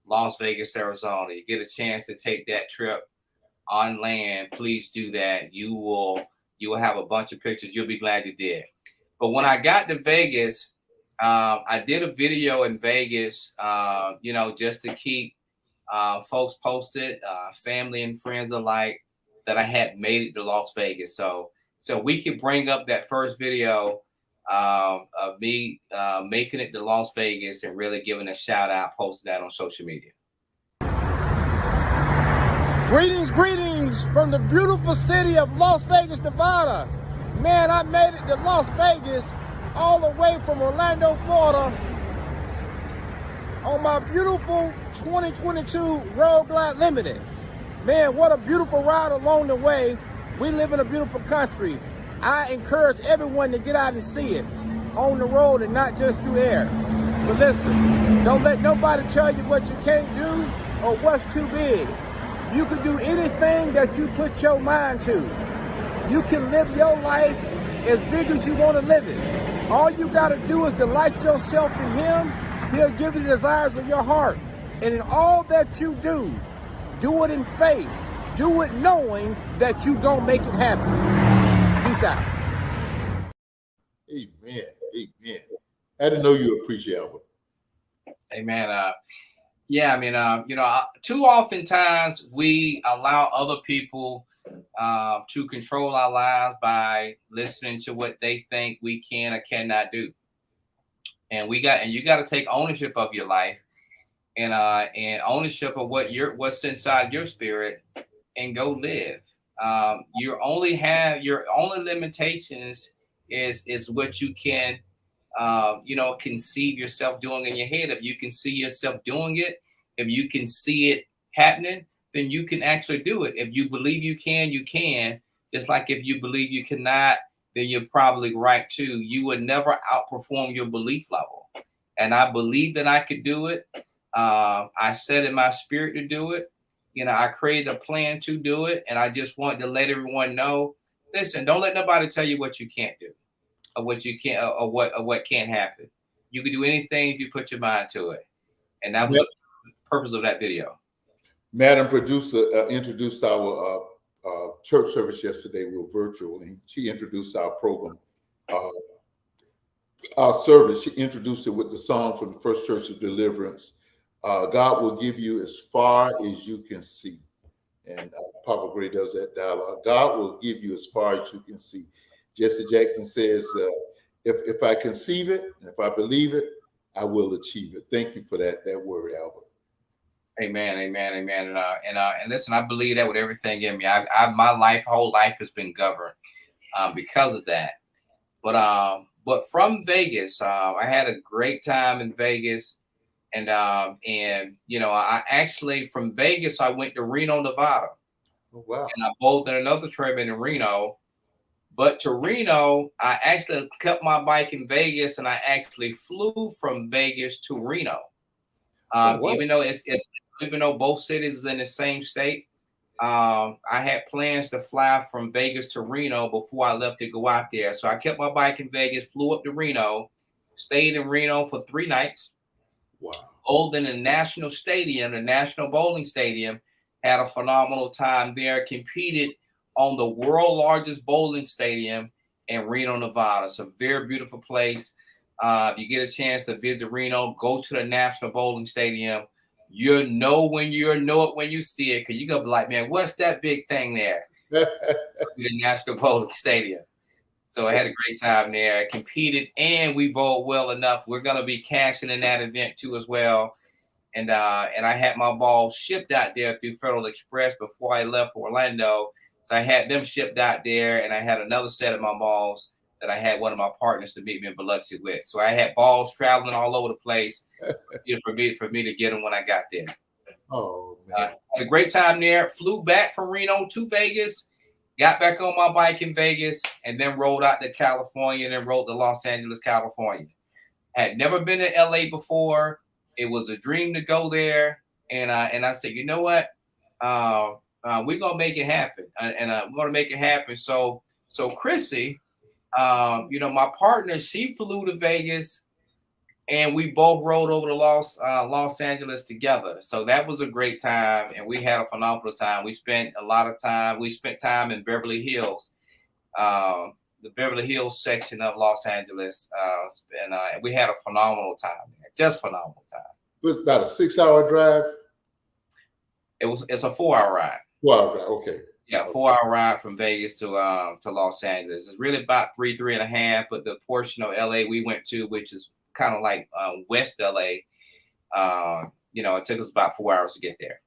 [SPEAKER 2] Las Vegas, Arizona. You get a chance to take that trip on land, please do that. You will have a bunch of pictures. You'll be glad you did. But when I got to Vegas, I did a video in Vegas, just to keep folks posted, family and friends alike, that I had made it to Las Vegas. So we could bring up that first video of me making it to Las Vegas and really giving a shout out, posting that on social media.
[SPEAKER 5] Greetings from the beautiful city of Las Vegas, Nevada. Man, I made it to Las Vegas all the way from Orlando, Florida on my beautiful 2022 Road Glide Limited. Man, what a beautiful ride along the way. We live in a beautiful country. I encourage everyone to get out and see it on the road and not just through air. But listen, don't let nobody tell you what you can't do or what's too big. You can do anything that you put your mind to. You can live your life as big as you want to live it. All you got to do is delight yourself in Him. He'll give you the desires of your heart. And in all that you do it in faith. Do it knowing that you gonna make it happen. Peace out.
[SPEAKER 1] Amen. Amen. I didn't know you appreciate Albert.
[SPEAKER 2] Amen. Too often times we allow other people to control our lives by listening to what they think we can or cannot do. And you got to take ownership of your life and ownership of what's inside your spirit and go live. Your only limitations is what you can conceive yourself doing in your head. If you can see yourself doing it, if you can see it happening, then you can actually do it. If you believe you can. Just like if you believe you cannot, then you're probably right too. You would never outperform your belief level. And I believe that I could do it. I said in my spirit to do it. I created a plan to do it. And I just want to let everyone know, listen, don't let nobody tell you what you can't do or what you can't or what can't happen. You can do anything if you put your mind to it. And that was the purpose of that video.
[SPEAKER 1] Madam Producer introduced our church service yesterday. We were virtual, and she introduced our program, our service. She introduced it with the song from the First Church of Deliverance. God will give you as far as you can see. And Papa Gray does that dialogue. God will give you as far as you can see. Jesse Jackson says, if I conceive it, and if I believe it, I will achieve it. Thank you for that word, Albert.
[SPEAKER 2] Amen, amen, amen. And listen, I believe that with everything in me. My whole life has been governed because of that. But from Vegas, I had a great time in Vegas. And I actually, from Vegas, I went to Reno, Nevada.
[SPEAKER 1] Oh, wow.
[SPEAKER 2] And I bowled in another tournament in Reno. But to Reno, I actually kept my bike in Vegas, and I actually flew from Vegas to Reno. Even though both cities is in the same state, I had plans to fly from Vegas to Reno before I left to go out there. So I kept my bike in Vegas, flew up to Reno, stayed in Reno for 3 nights.
[SPEAKER 1] Wow.
[SPEAKER 2] Bowled in the National Stadium, the National Bowling Stadium, had a phenomenal time there, competed on the world largest bowling stadium in Reno, Nevada. It's a very beautiful place. If you get a chance to visit Reno, go to the National Bowling Stadium. You'll know when you see it, because you're going to be like, man, what's that big thing there? The National Bowling Stadium. So I had a great time there. I competed, and we bowled well enough. We're going to be cashing in that event too as well. And I had my balls shipped out there through Federal Express before I left Orlando. So I had them shipped out there, and I had another set of my balls that I had one of my partners to meet me in Biloxi with. So I had balls traveling all over the place for me to get them when I got there.
[SPEAKER 1] Oh, man.
[SPEAKER 2] Had a great time there. Flew back from Reno to Vegas. Got back on my bike in Vegas, and then rolled out to California, and then rode to Los Angeles, California. Had never been to LA before. It was a dream to go there. And I said, you know what? We're going to make it happen. And we're going to make it happen. So Chrissy, my partner, she flew to Vegas, and we both rode over to Los Angeles together. So that was a great time, and we had a phenomenal time. We spent time in Beverly Hills, the Beverly Hills section of Los Angeles, and we had a phenomenal time there. Just phenomenal time.
[SPEAKER 1] It was about a 6-hour drive.
[SPEAKER 2] It's a 4-hour ride.
[SPEAKER 1] 4-hour drive, okay.
[SPEAKER 2] Yeah, 4-hour ride from Vegas to Los Angeles. It's really about 3.5, but the portion of LA we went to, which is kind of like West LA, it took us about 4 hours to get there.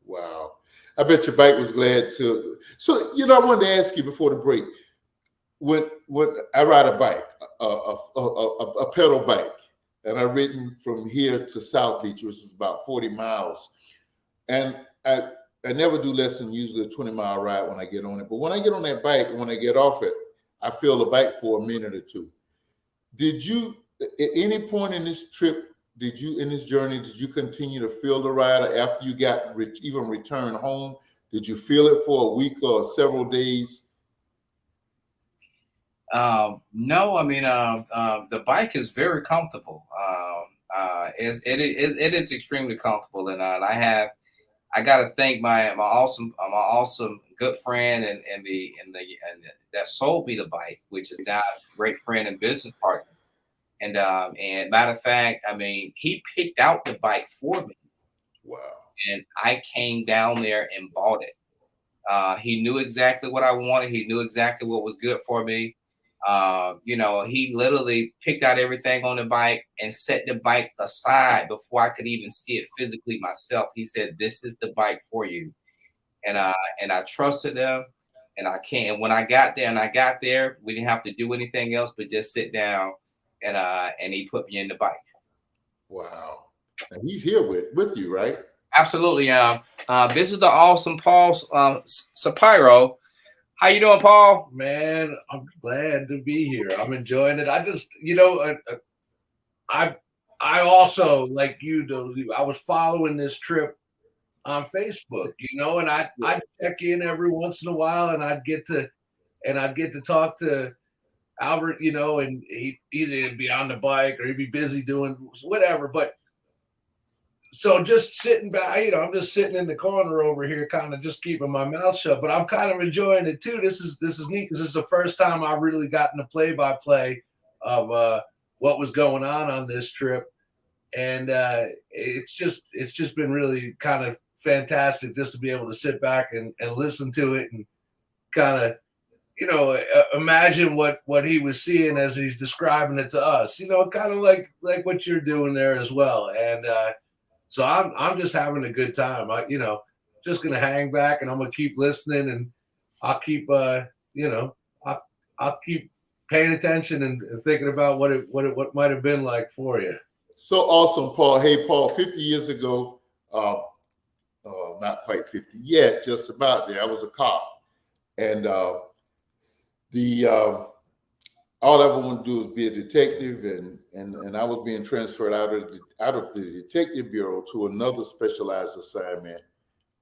[SPEAKER 1] Wow. I bet your bike was glad to. So, I wanted to ask you before the break, when I ride a bike, a pedal bike, and I've ridden from here to South Beach, which is about 40 miles, and I never do less than usually a 20-mile ride when I get on it. But when I get on that bike and when I get off it, I feel the bike for a minute or two. Did you, at any point in this trip, in this journey, did you continue to feel the ride after you got even returned home? Did you feel it for a week or several days?
[SPEAKER 2] No, I mean, the bike is very comfortable. It is extremely comfortable, and I got to thank my awesome good friend and that sold me the bike, which is now a great friend and business partner. And matter of fact, I mean, he picked out the bike for me.
[SPEAKER 1] Wow.
[SPEAKER 2] And I came down there and bought it. He knew exactly what I wanted. He knew exactly what was good for me. He literally picked out everything on the bike and set the bike aside before I could even see it physically myself. He said, "This is the bike for you." And I trusted him, and when I got there, we didn't have to do anything else but just sit down, and he put me in the bike.
[SPEAKER 1] Wow. And he's here with you, right?
[SPEAKER 2] Absolutely. This is the awesome Paul Sapiro. How you doing, Paul?
[SPEAKER 6] Man, I'm glad to be here. I'm enjoying it. I just, I also, like you do, I was following this trip on Facebook, and I'd check in every once in a while, and I'd get to talk to Albert, and he'd either be on the bike or he'd be busy doing whatever. But so just sitting back, I'm just sitting in the corner over here, kind of just keeping my mouth shut. But I'm kind of enjoying it too. This is neat because this is the first time I've really gotten a play-by-play of what was going on this trip, and it's just been really kind of fantastic just to be able to sit back and listen to it and kind of imagine what he was seeing as he's describing it to us. Kind of like what you're doing there as well, and. So I'm just having a good time. Just gonna hang back and I'm gonna keep listening and I'll keep I'll keep paying attention and thinking about what might have been like for you.
[SPEAKER 1] So awesome, Paul. Hey, Paul, 50 years ago, not quite 50 yet, just about there, I was a cop. And all I ever wanted to do was be a detective, and I was being transferred out of the detective bureau to another specialized assignment.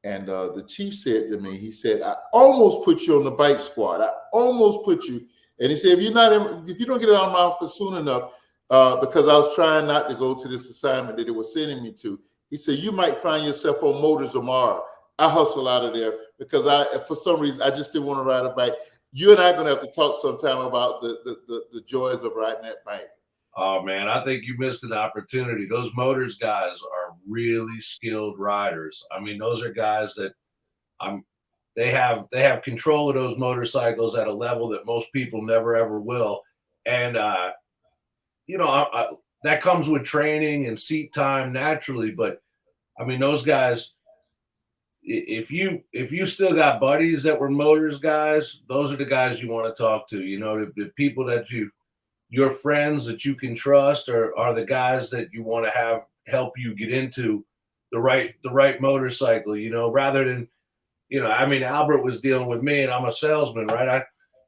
[SPEAKER 1] And the chief said to me, he said, "I almost put you on the bike squad. I almost put you." And he said, "If you don't get it out of my office soon enough, because I was trying not to go to this assignment that they were sending me to," he said, "you might find yourself on motors tomorrow." I hustled out of there because for some reason, I just didn't want to ride a bike. You and I are going to have to talk sometime about the joys of riding that bike.
[SPEAKER 6] Oh man, I think you missed an opportunity. Those motors guys are really skilled riders. I mean, those are guys that they have control of those motorcycles at a level that most people never ever will. And that comes with training and seat time naturally. But I mean, those guys. If you still got buddies that were motors guys, those are the guys you want to talk to. The people that your friends that you can trust are the guys that you want to have help you get into the right motorcycle. Rather than I mean, Albert was dealing with me, and I'm a salesman, right?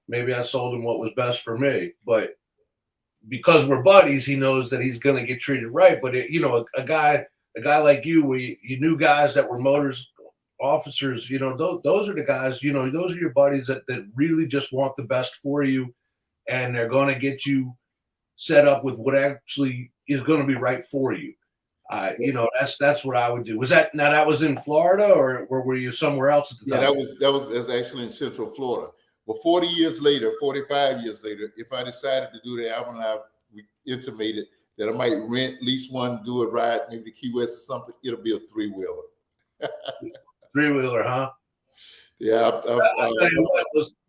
[SPEAKER 6] Maybe I sold him what was best for me, but because we're buddies, he knows that he's going to get treated right. But a guy like you, where you knew guys that were motors officers, those are the guys, those are your buddies that really just want the best for you, and they're going to get you set up with what actually is going to be right for you. That's what I would do. That was in Florida, or were you somewhere else at the time?
[SPEAKER 1] Yeah, that was actually in Central Florida. But 45 years later, if I decided to do that, Alvin and I intimated that I might rent, lease one, do a ride, maybe to Key West or something. It'll be a 3-wheeler.
[SPEAKER 6] 3-wheeler, huh?
[SPEAKER 1] Yeah.
[SPEAKER 6] I'll tell you what,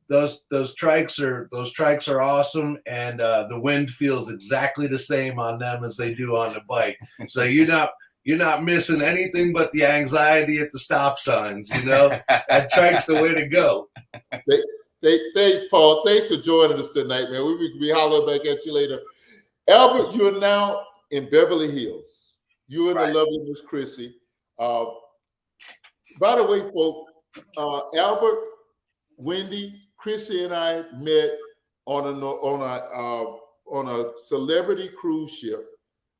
[SPEAKER 6] those trikes are awesome, and the wind feels exactly the same on them as they do on the bike. So you're not missing anything but the anxiety at the stop signs. That trike's the way to go.
[SPEAKER 1] Thanks, Paul. Thanks for joining us tonight, man. We be hollering back at you later. Albert, you are now in Beverly Hills. You and the lovely Miss Chrissy. By the way, folks, Albert, Wendy, Chrissy, and I met on a celebrity cruise ship,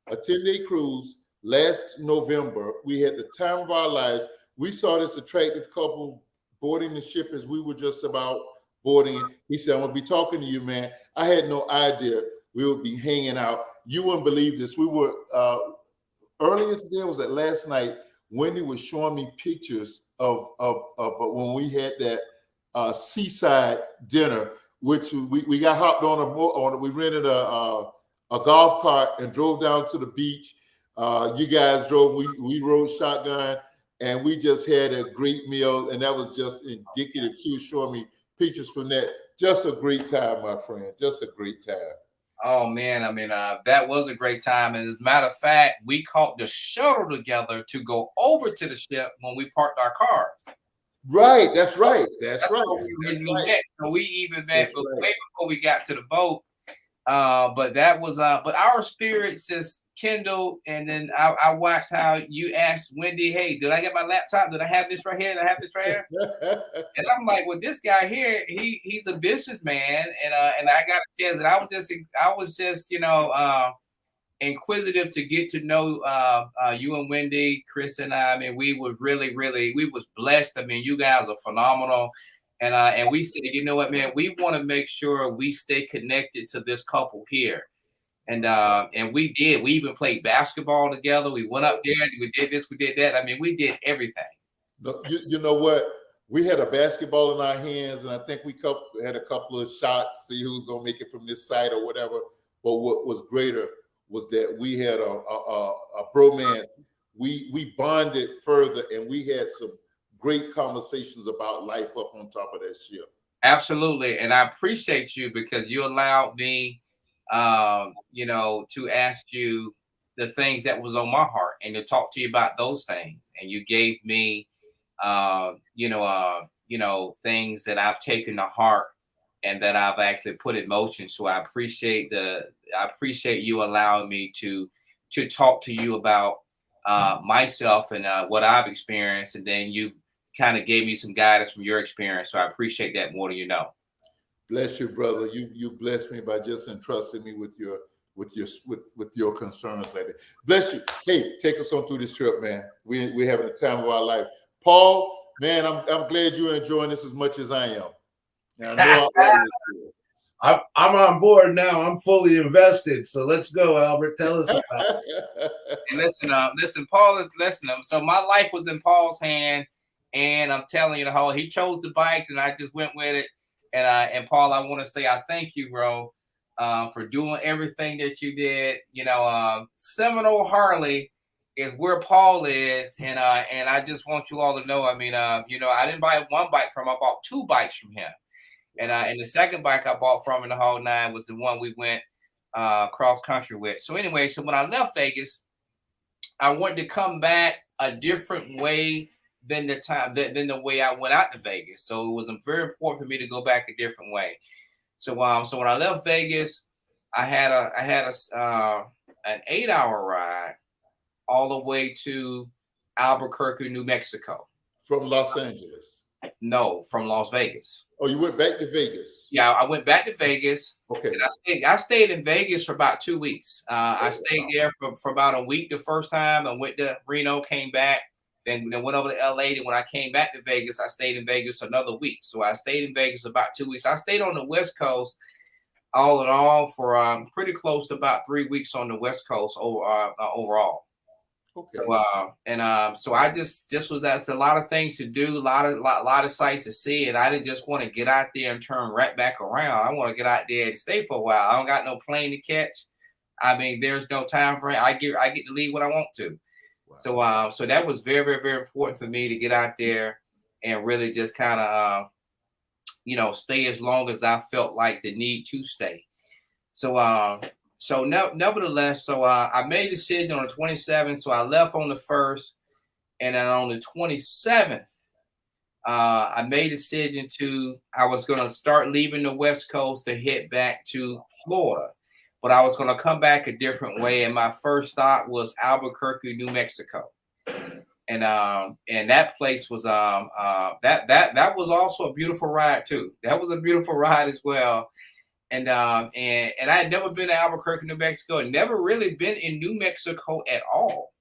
[SPEAKER 1] a 10-day cruise last November. We had the time of our lives. We saw this attractive couple boarding the ship as we were just about boarding. He said, "I'm gonna be talking to you, man." I had no idea we would be hanging out. You wouldn't believe this. We were earlier today, was that last night? Wendy was showing me pictures of when we had that seaside dinner, which we got hopped on we rented a golf cart and drove down to the beach. You guys drove, we rode shotgun, and we just had a great meal, and that was just indicative. She was showing me pictures from that. Just a great time, my friend. Just a great time.
[SPEAKER 2] Oh man, I mean, that was a great time. And as a matter of fact, we caught the shuttle together to go over to the ship when we parked our cars.
[SPEAKER 1] Right, that's right. That's right.
[SPEAKER 2] So we even met way before we got to the boat. But that was but our spirits just kindled, and then I watched how you asked Wendy, "Hey, did I get my laptop? Did I have this right here? Did I have this right here?" And I'm like, "Well, this guy here, he's a businessman, and I got a chance, and I was just inquisitive to get to know you and Wendy, Chris, and I. I mean, we were we was blessed. I mean, you guys are phenomenal. And we said, you know what, man, we want to make sure we stay connected to this couple here. And we even played basketball together. We went up there and we did this, we did that. I mean, we did everything.
[SPEAKER 1] No, you know what? We had a basketball in our hands, and I think we had a couple of shots, see who's gonna make it from this side or whatever. But what was greater was that we had a bromance. We bonded further, and we had some great conversations about life up on top of that ship.
[SPEAKER 2] Absolutely, and I appreciate you because you allowed me, to ask you the things that was on my heart and to talk to you about those things, and you gave me, things that I've taken to heart and that I've actually put in motion. So I appreciate you allowing me to talk to you about myself and what I've experienced, and then you kind of gave me some guidance from your experience. So I appreciate that more than you know.
[SPEAKER 1] Bless you, brother. You blessed me by just entrusting me with your concerns like that. Bless you. Hey, take us on through this trip, man. We're having a time of our life. Paul, man, I'm glad you're enjoying this as much as I am. And I know
[SPEAKER 6] I'm on board now. I'm fully invested. So let's go, Albert. Tell us about it.
[SPEAKER 2] Listen, Paul is listening. So my life was in Paul's hand, and I'm telling you the whole. He chose the bike, and I just went with it. And Paul, I want to say I thank you, bro, for doing everything that you did. Seminole Harley is where Paul is, and I just want you all to know. I mean, I didn't buy one bike from him. I bought 2 bikes from him, and the second bike I bought from in the whole 9 was the one we went cross country with. So anyway, so when I left Vegas, I wanted to come back a different way than the way I went out to Vegas. So it was very important for me to go back a different way. So when I left Vegas, I had an 8-hour ride all the way to Albuquerque, New Mexico.
[SPEAKER 1] From Los Angeles?
[SPEAKER 2] No, from Las Vegas.
[SPEAKER 1] Oh, you went back to Vegas?
[SPEAKER 2] Yeah, I went back to Vegas.
[SPEAKER 1] Okay.
[SPEAKER 2] And I stayed in Vegas for about 2 weeks. I stayed there for about a week the first time. I went to Reno, came back, then went over to LA. Then when I came back to Vegas, I stayed in Vegas another week. So I stayed in Vegas about 2 weeks. I stayed on the West Coast all in all for pretty close to about 3 weeks on the West Coast overall.
[SPEAKER 1] Okay.
[SPEAKER 2] So I just was, that's a lot of things to do, a lot of sights to see, and I didn't just want to get out there and turn right back around. I want to get out there and stay for a while. I don't got no plane to catch. I mean, there's no time for it. I get to leave when I want to. Wow. So that was very, very, very important for me to get out there and really just kind of stay as long as I felt like the need to stay. So nevertheless, I made a decision on the 27th. So I left on the 1st, and then on the 27th, I made a decision I was going to start leaving the West Coast to head back to Florida, but I was going to come back a different way. And my first stop was Albuquerque, New Mexico, and that place was that was also a beautiful ride too. That was a beautiful ride as well. And I had never been to Albuquerque, New Mexico, and never really been in New Mexico at all.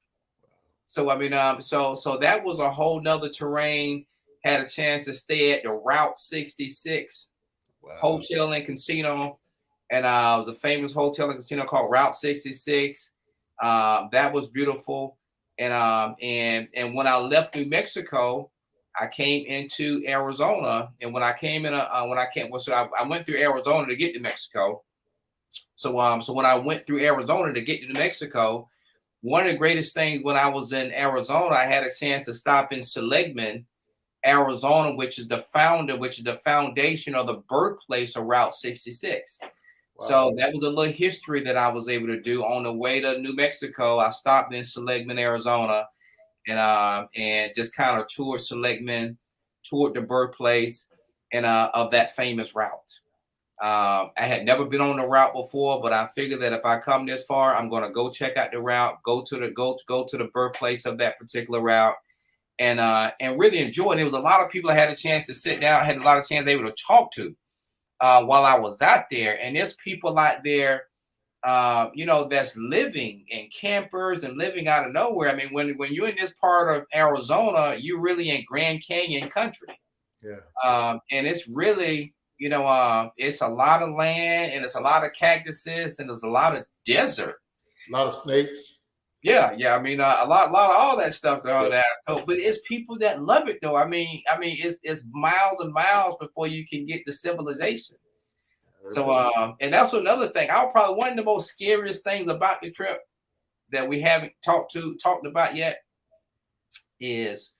[SPEAKER 2] So I mean, so that was a whole nother terrain. Had a chance to stay at the Route 66 hotel and casino, and the famous hotel and casino called Route 66. That was beautiful. And when I left New Mexico, I came into Arizona, and when I went through Arizona to get to Mexico. So when I went through Arizona to get to New Mexico, one of the greatest things when I was in Arizona, I had a chance to stop in Seligman, Arizona, which is the foundation or the birthplace of Route 66. Wow. So that was a little history that I was able to do on the way to New Mexico. I stopped in Seligman, Arizona, and just kind of toured Seligman, toured the birthplace of that famous route. I had never been on the route before, but I figured that if I come this far, I'm going to go check out the route, go to the birthplace of that particular route, and really enjoy it. There was a lot of people I had a chance to sit down, had a lot of chance able to talk to while I was out there, and there's people out there. That's living in campers and living out of nowhere. I mean, when you're in this part of Arizona, you're really in Grand Canyon country.
[SPEAKER 1] Yeah.
[SPEAKER 2] And it's really it's a lot of land and it's a lot of cactuses and there's a lot of desert.
[SPEAKER 1] A lot of snakes.
[SPEAKER 2] Yeah. I mean, a lot of all that stuff there. That. So, but it's people that love it though. I mean, it's miles and miles before you can get to civilization. So, and that's another thing. Probably one of the most scariest things about the trip that we haven't talked about yet is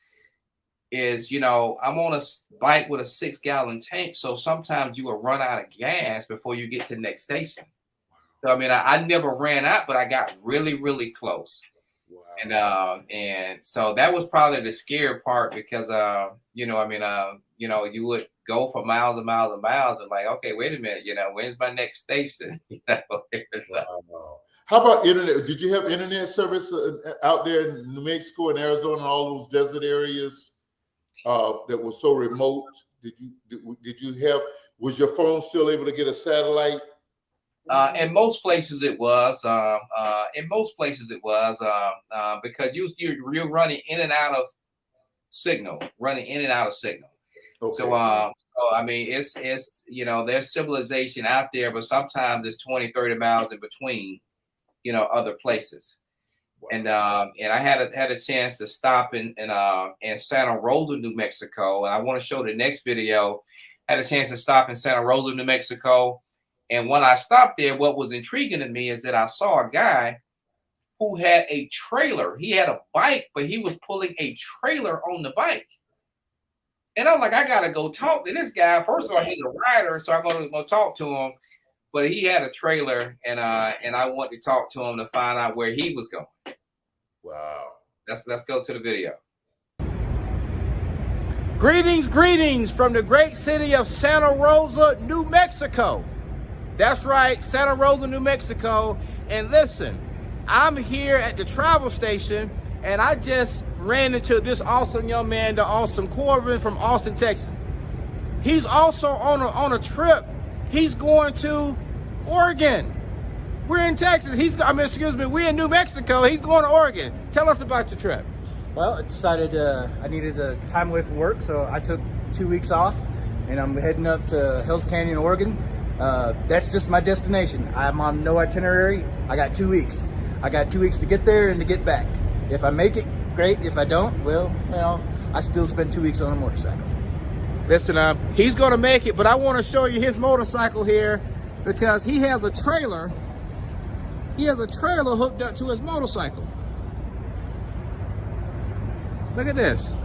[SPEAKER 2] I'm on a bike with a 6-gallon tank, so sometimes you will run out of gas before you get to the next station. So I mean, I never ran out, but I got really, really close. Wow. And so that was probably the scary part because you would go for miles and miles and miles and like, okay, wait a minute, when's my next station?
[SPEAKER 1] Wow. How about internet? Did you have internet service out there in New Mexico and Arizona and all those desert areas that were so remote? Did you have? Was your phone still able to get a satellite?
[SPEAKER 2] In most places it was. Because you're running in and out of signal. Okay. So I mean, it's there's civilization out there, but sometimes it's 20, 30 miles in between, other places. Wow. And I had a chance to stop in Santa Rosa, New Mexico. And I want to show the next video. I had a chance to stop in Santa Rosa, New Mexico. And when I stopped there, what was intriguing to me is that I saw a guy who had a trailer. He had a bike, but he was pulling a trailer on the bike. And I'm like, I gotta go talk to this guy. First of all, he's a rider, so I'm gonna go talk to him. But he had a trailer, and I want to talk to him to find out where he was going.
[SPEAKER 1] Wow.
[SPEAKER 2] Let's go to the video.
[SPEAKER 5] Greetings from the great city of Santa Rosa, New Mexico. That's right, Santa Rosa, New Mexico. And listen, I'm here at the travel station, and I just ran into this awesome young man, the awesome Corbin from Austin, Texas. He's also on a trip. He's going to Oregon. We're in Texas. We're in New Mexico. He's going to Oregon. Tell us about your trip.
[SPEAKER 7] Well, I decided I needed a time away from work, so I took 2 weeks off, and I'm heading up to Hills Canyon, Oregon. That's just my destination. I'm on no itinerary. I got 2 weeks. I got 2 weeks to get there and to get back. If I make it, great. If I don't, well, I still spend 2 weeks on a motorcycle.
[SPEAKER 5] Listen, he's going to make it, but I want to show you his motorcycle here because he has a trailer. He has a trailer hooked up to his motorcycle. Look at this.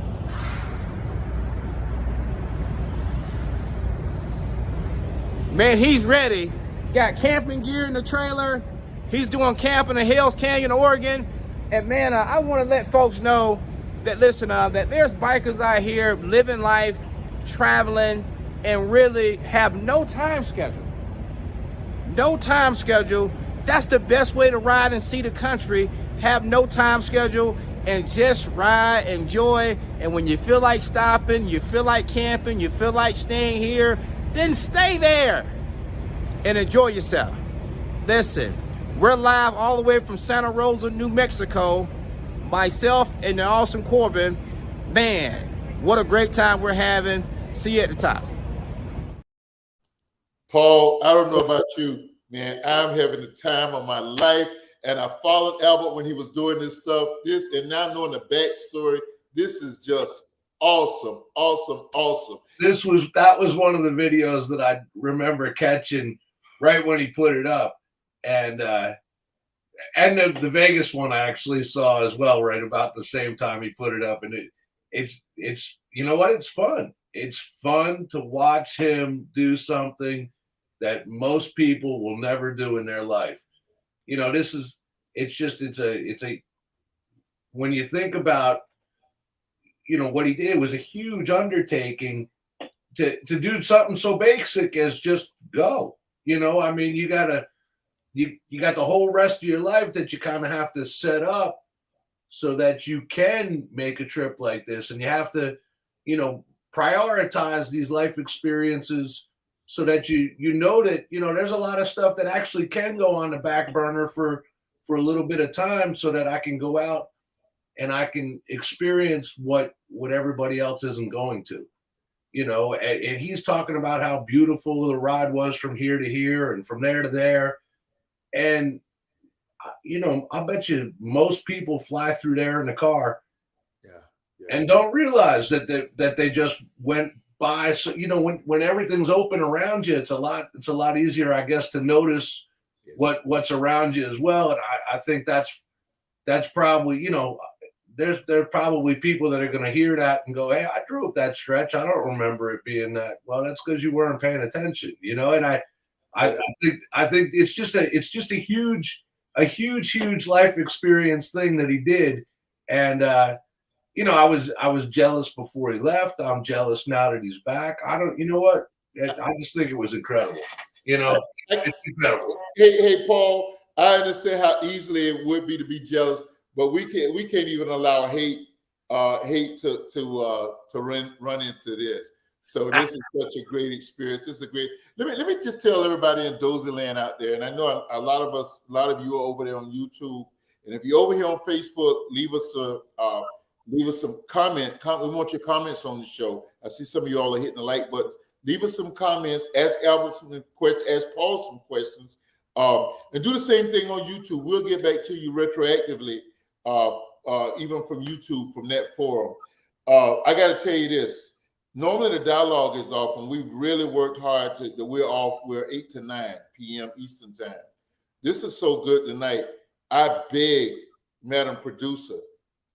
[SPEAKER 5] Man, he's ready. Got camping gear in the trailer. He's doing camping in Hills Canyon, Oregon. And man, I want to let folks know that, listen, that there's bikers out here living life, traveling, and really have no time schedule. No time schedule. That's the best way to ride and see the country. Have no time schedule and just ride, enjoy. And when you feel like stopping, you feel like camping, you feel like staying here, then stay there and enjoy yourself. Listen, we're live all the way from Santa Rosa, New Mexico. Myself and the awesome Corbin. Man, what a great time we're having. See you at the top.
[SPEAKER 1] Paul, I don't know about you, man. I'm having the time of my life. And I followed Albert when he was doing this stuff. And now knowing the backstory, this is just awesome.
[SPEAKER 6] That was one of the videos that I remember catching right when he put it up. And the Vegas one I actually saw as well, right about the same time he put it up. And it's you know what? It's fun. It's fun to watch him do something that most people will never do in their life. When you think about, what he did, it was a huge undertaking to do something so basic as just go. You got the whole rest of your life that you kind of have to set up so that you can make a trip like this. And you have to, prioritize these life experiences so that you know that, there's a lot of stuff that actually can go on the back burner for a little bit of time so that I can go out and I can experience what everybody else isn't going to. you know, and he's talking about how beautiful the ride was from here to here and from there to there. And, you know, I bet you most people fly through there in the car and don't realize that they just went by. So, you know, when everything's open around you, it's a lot easier, I guess, to notice what's around you as well. And I think that's probably, you know, there are probably people that are going to hear that and go, hey, I drove that stretch. I don't remember it being that. Well, that's because you weren't paying attention, you know. And I think it's just a huge life experience thing that he did. And you know, I was jealous before he left. I'm jealous now that he's back. You know what? I just think it was incredible. You know, it's incredible.
[SPEAKER 1] Hey, Paul, I understand how easily it would be to be jealous, but we can't even allow hate to run into this. So this is such a great experience. This is a great. Let me just tell everybody in Dozell land out there, and I know a lot of you are over there on YouTube, and if you're over here on Facebook, leave us some comment. We want your comments on the show. I see some of you all are hitting the like buttons. Leave us some comments. Ask Albert some questions. Ask Paul some questions. And do the same thing on YouTube. We'll get back to you retroactively, even from YouTube, from that forum. I got to tell you this. Normally the dialogue is off, and we've really worked hard that we're off. We're 8 to 9 p.m. Eastern time. This is so good tonight. I beg, Madam Producer,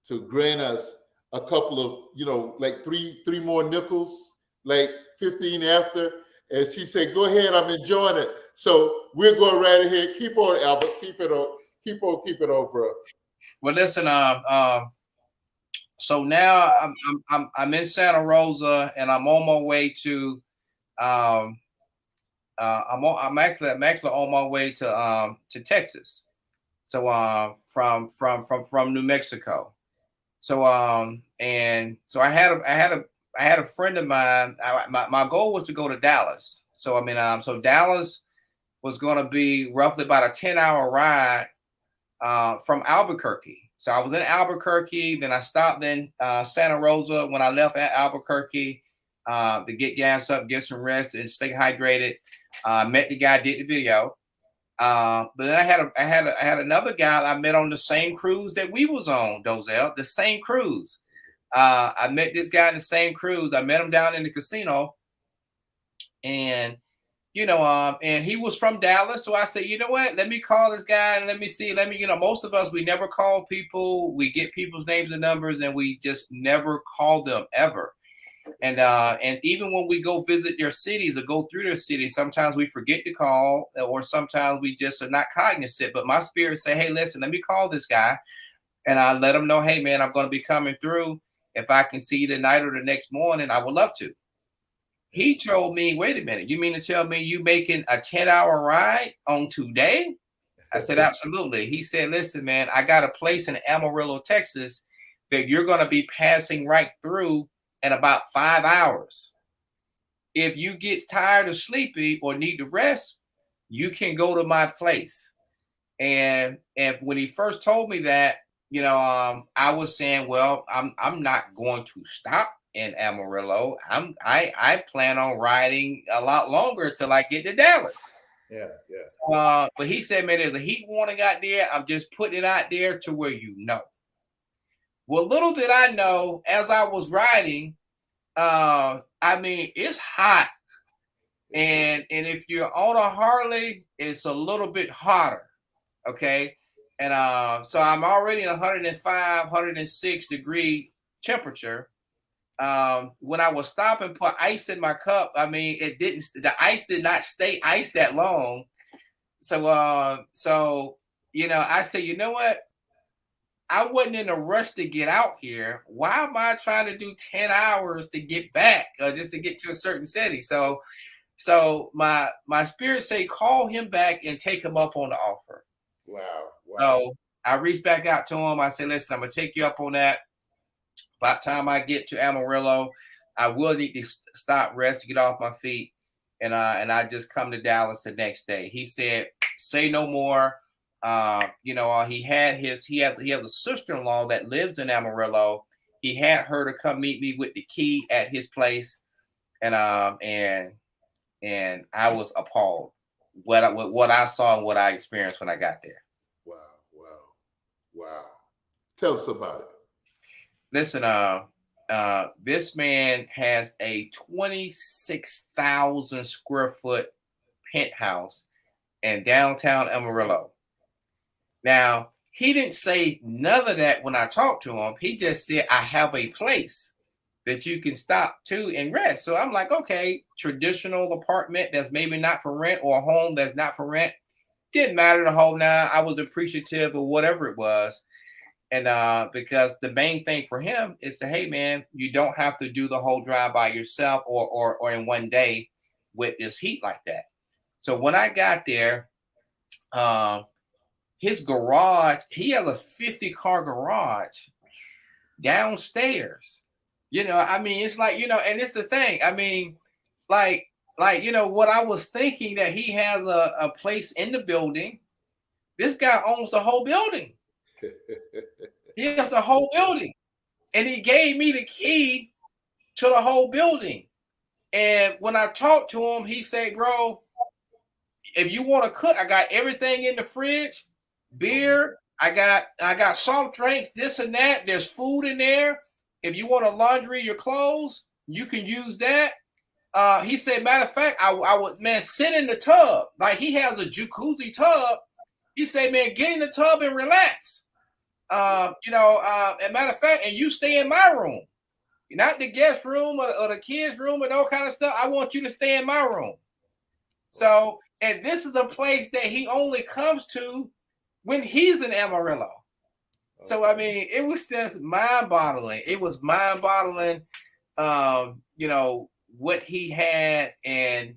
[SPEAKER 1] to grant us a couple of, you know, like three more nickels, like 15 after. And she said, go ahead, I'm enjoying it. So we're going right ahead. Keep on, Albert. Keep it on. Keep on, bro.
[SPEAKER 2] Well, listen, so now I'm in Santa Rosa, and I'm on my way to I'm actually on my way to Texas. So from New Mexico. So and so I had a friend of mine. My goal was to go to Dallas. So I mean, so Dallas was going to be roughly about a 10-hour ride from Albuquerque. So I was in Albuquerque, then I stopped in Santa Rosa when I left at Albuquerque to get gas up, get some rest, and stay hydrated. Met the guy, did the video. But then I had another guy I met on the same cruise that we was on, Dozell, the same cruise. I met this guy in the same cruise. I met him down in the casino, and you know, and he was from Dallas. So I said, you know what? Let me call this guy and let me, you know, most of us, we never call people. We get people's names and numbers, and we just never call them ever. And even when we go visit their cities or go through their cities, sometimes we forget to call, or sometimes we just are not cognizant. But my spirit say, hey, listen, let me call this guy, and I let him know, hey, man, I'm going to be coming through. If I can see you tonight or the next morning, I would love to. He told me, wait a minute, you mean to tell me you making a 10-hour ride on today? I said, absolutely. He said, listen, man, I got a place in Amarillo, Texas that you're going to be passing right through in about 5 hours. If you get tired or sleepy or need to rest, you can go to my place. And when he first told me that, you know, I was saying, well, I'm not going to stop in Amarillo. I plan on riding a lot longer till I get to Dallas.
[SPEAKER 1] Yeah.
[SPEAKER 2] But he said, man, there's a heat warning out there. I'm just putting it out there to where you know. Well, little did I know, as I was riding, I mean, it's hot. And if you're on a Harley, it's a little bit hotter. Okay. And so I'm already in 105, 106 degree temperature. When I was stopping, put ice in my cup, I mean, the ice did not stay iced that long. So, you know, I said, you know what? I wasn't in a rush to get out here. Why am I trying to do 10 hours to get back, just to get to a certain city? So my spirit say, call him back and take him up on the offer.
[SPEAKER 1] Wow.
[SPEAKER 2] So I reached back out to him. I said, listen, I'm going to take you up on that. By the time I get to Amarillo, I will need to stop, rest, get off my feet. And I just come to Dallas the next day. He said, say no more. You know, he has a sister-in-law that lives in Amarillo. He had her to come meet me with the key at his place. and I was appalled what I saw and what I experienced when I got there.
[SPEAKER 1] Wow, wow, wow. Tell us about it.
[SPEAKER 2] Listen, this man has a 26,000 square foot penthouse in downtown Amarillo. Now, he didn't say none of that when I talked to him. He just said, I have a place that you can stop to and rest. So I'm like, okay, traditional apartment that's maybe not for rent, or a home that's not for rent. Didn't matter the whole nine. I was appreciative of whatever it was. And because the main thing for him is to, hey man, you don't have to do the whole drive by yourself or in one day with this heat like that. So when I got there, his garage, he has a 50-car garage downstairs. I mean, it's like, and it's the thing. I mean, like, what I was thinking, that he has a place in the building. This guy owns the whole building. He has the whole building. And he gave me the key to the whole building. And when I talked to him, he said, bro, if you want to cook, I got everything in the fridge, beer. I got soft drinks, this and that. There's food in there. If you want to laundry your clothes, you can use that. He said, matter of fact, I would, man, sit in the tub. Like, he has a jacuzzi tub. He said, man, get in the tub and relax. And matter of fact, and you stay in my room, not the guest room or the kids' room and all kind of stuff. I want you to stay in my room. So, and this is a place that he only comes to when he's in Amarillo. So, I mean, it was just mind-boggling. It was mind-boggling, what he had and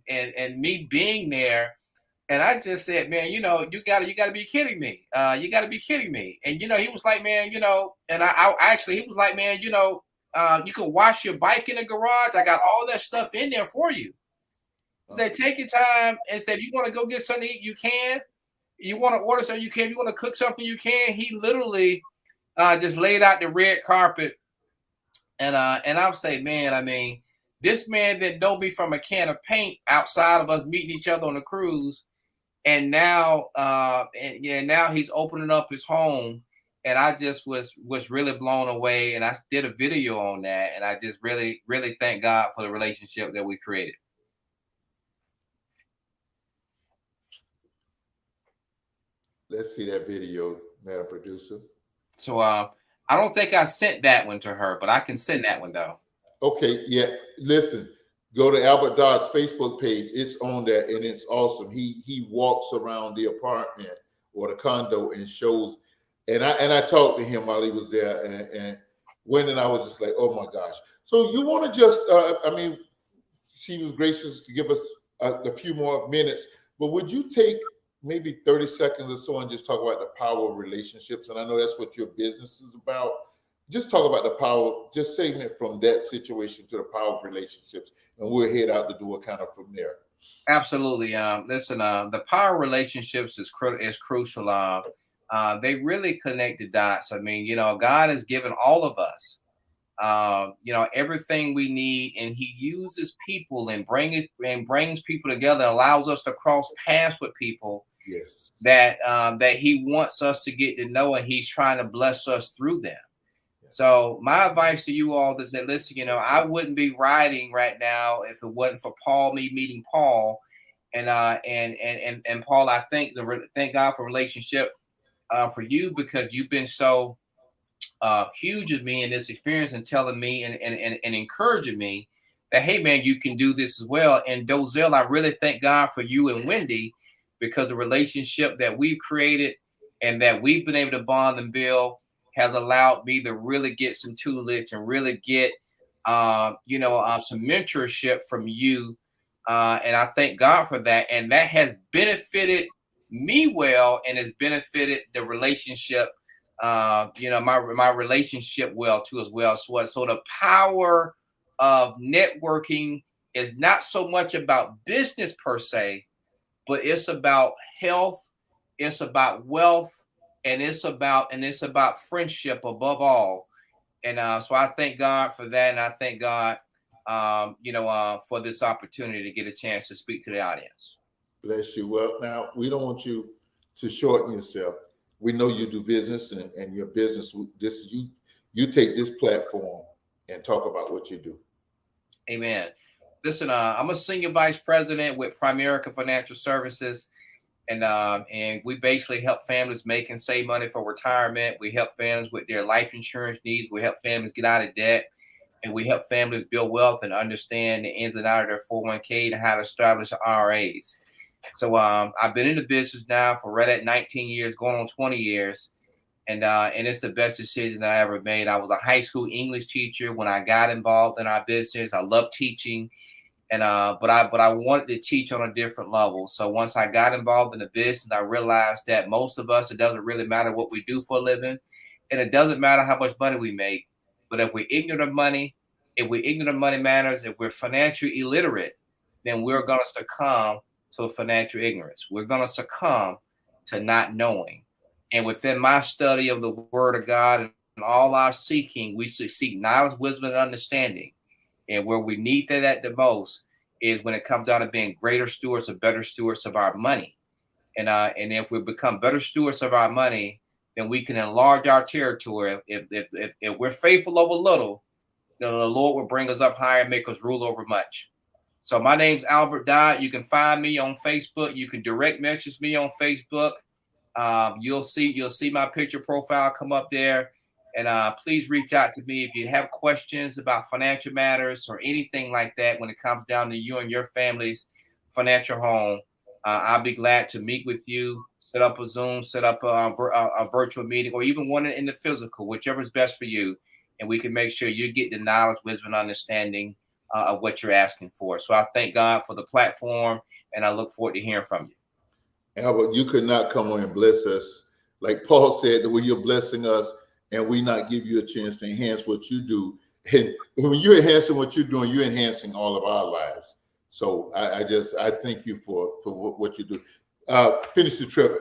[SPEAKER 2] me being there. And I just said, man, you gotta be kidding me. You gotta be kidding me. And, he was like, man, and I actually, he was like, man, you can wash your bike in the garage. I got all that stuff in there for you. He said, take your time, and said, if you want to go get something to eat, you can. You want to order something, you can. If you want to cook something, you can. He literally just laid out the red carpet. And I'll say, man, I mean, this man that know me from a can of paint outside of us meeting each other on a cruise. And now, now he's opening up his home. And I just was really blown away. And I did a video on that. And I just really, really thank God for the relationship that we created.
[SPEAKER 1] Let's see that video, Madam Producer.
[SPEAKER 2] So I don't think I sent that one to her, but I can send that one though.
[SPEAKER 1] Okay, yeah. Listen, go to Albert Dodd's Facebook page. It's on there, and it's awesome. He walks around the apartment or the condo and shows. And I talked to him while he was there, and I was just like, oh my gosh. So you want to just, she was gracious to give us a few more minutes, but would you take maybe 30 seconds or so and just talk about the power of relationships? And I know that's what your business is about. Just talk about the power, just segment from that situation to the power of relationships, and we'll head out the door kind of from there.
[SPEAKER 2] Absolutely. Listen, the power of relationships is crucial. They really connect the dots. I mean, God has given all of us, everything we need, and he uses people and brings people together, allows us to cross paths with people.
[SPEAKER 1] Yes.
[SPEAKER 2] That he wants us to get to know, and he's trying to bless us through them. Yes. So my advice to you all is that, listen, I wouldn't be writing right now if it wasn't for me meeting Paul, and Paul, I thank God for relationship for you, because you've been so huge of me in this experience, and telling me and encouraging me that, hey man, you can do this as well. And Dozell, I really thank God for you and Wendy, because the relationship that we've created and that we've been able to bond and build has allowed me to really get some tutelage and really get some mentorship from you. And I thank God for that. And that has benefited me well, and has benefited the relationship, my relationship well too as well. So the power of networking is not so much about business per se, but it's about health, it's about wealth, and it's about friendship above all. And so I thank God for that, and I thank God for this opportunity to get a chance to speak to the audience.
[SPEAKER 1] Bless you. Well, now we don't want you to shorten yourself. We know you do business, and your business. You take this platform and talk about what you do.
[SPEAKER 2] Amen. Listen, I'm a senior vice president with Primerica Financial Services, and we basically help families make and save money for retirement. We help families with their life insurance needs. We help families get out of debt, and we help families build wealth and understand the ins and outs of their 401k and how to establish IRAs. So I've been in the business now for right at 19 years, going on 20 years. And it's the best decision that I ever made. I was a high school English teacher when I got involved in our business. I love teaching, but I wanted to teach on a different level. So once I got involved in the business, I realized that most of us, it doesn't really matter what we do for a living, and it doesn't matter how much money we make. But if we're ignorant of money, matters, if we're financially illiterate, then we're going to succumb to financial ignorance. We're going to succumb to not knowing. And within my study of the Word of God and all our seeking, we seek knowledge, wisdom, and understanding. And where we need that at the most is when it comes down to being greater stewards or better stewards of our money. And if we become better stewards of our money, then we can enlarge our territory. If we're faithful over little, then the Lord will bring us up higher and make us rule over much. So my name's Albert Dodd. You can find me on Facebook. You can direct message me on Facebook. You'll see my picture profile come up there. And please reach out to me if you have questions about financial matters or anything like that when it comes down to you and your family's financial home. I'll be glad to meet with you, set up a Zoom, set up a virtual meeting, or even one in the physical, whichever is best for you. And we can make sure you get the knowledge, wisdom, and understanding of what you're asking for. So I thank God for the platform, and I look forward to hearing from you.
[SPEAKER 1] Albert, you could not come on and bless us. Like Paul said, the way you're blessing us, and we not give you a chance to enhance what you do. And when you're enhancing what you're doing, you're enhancing all of our lives. So I thank you for what you do. Finish the trip.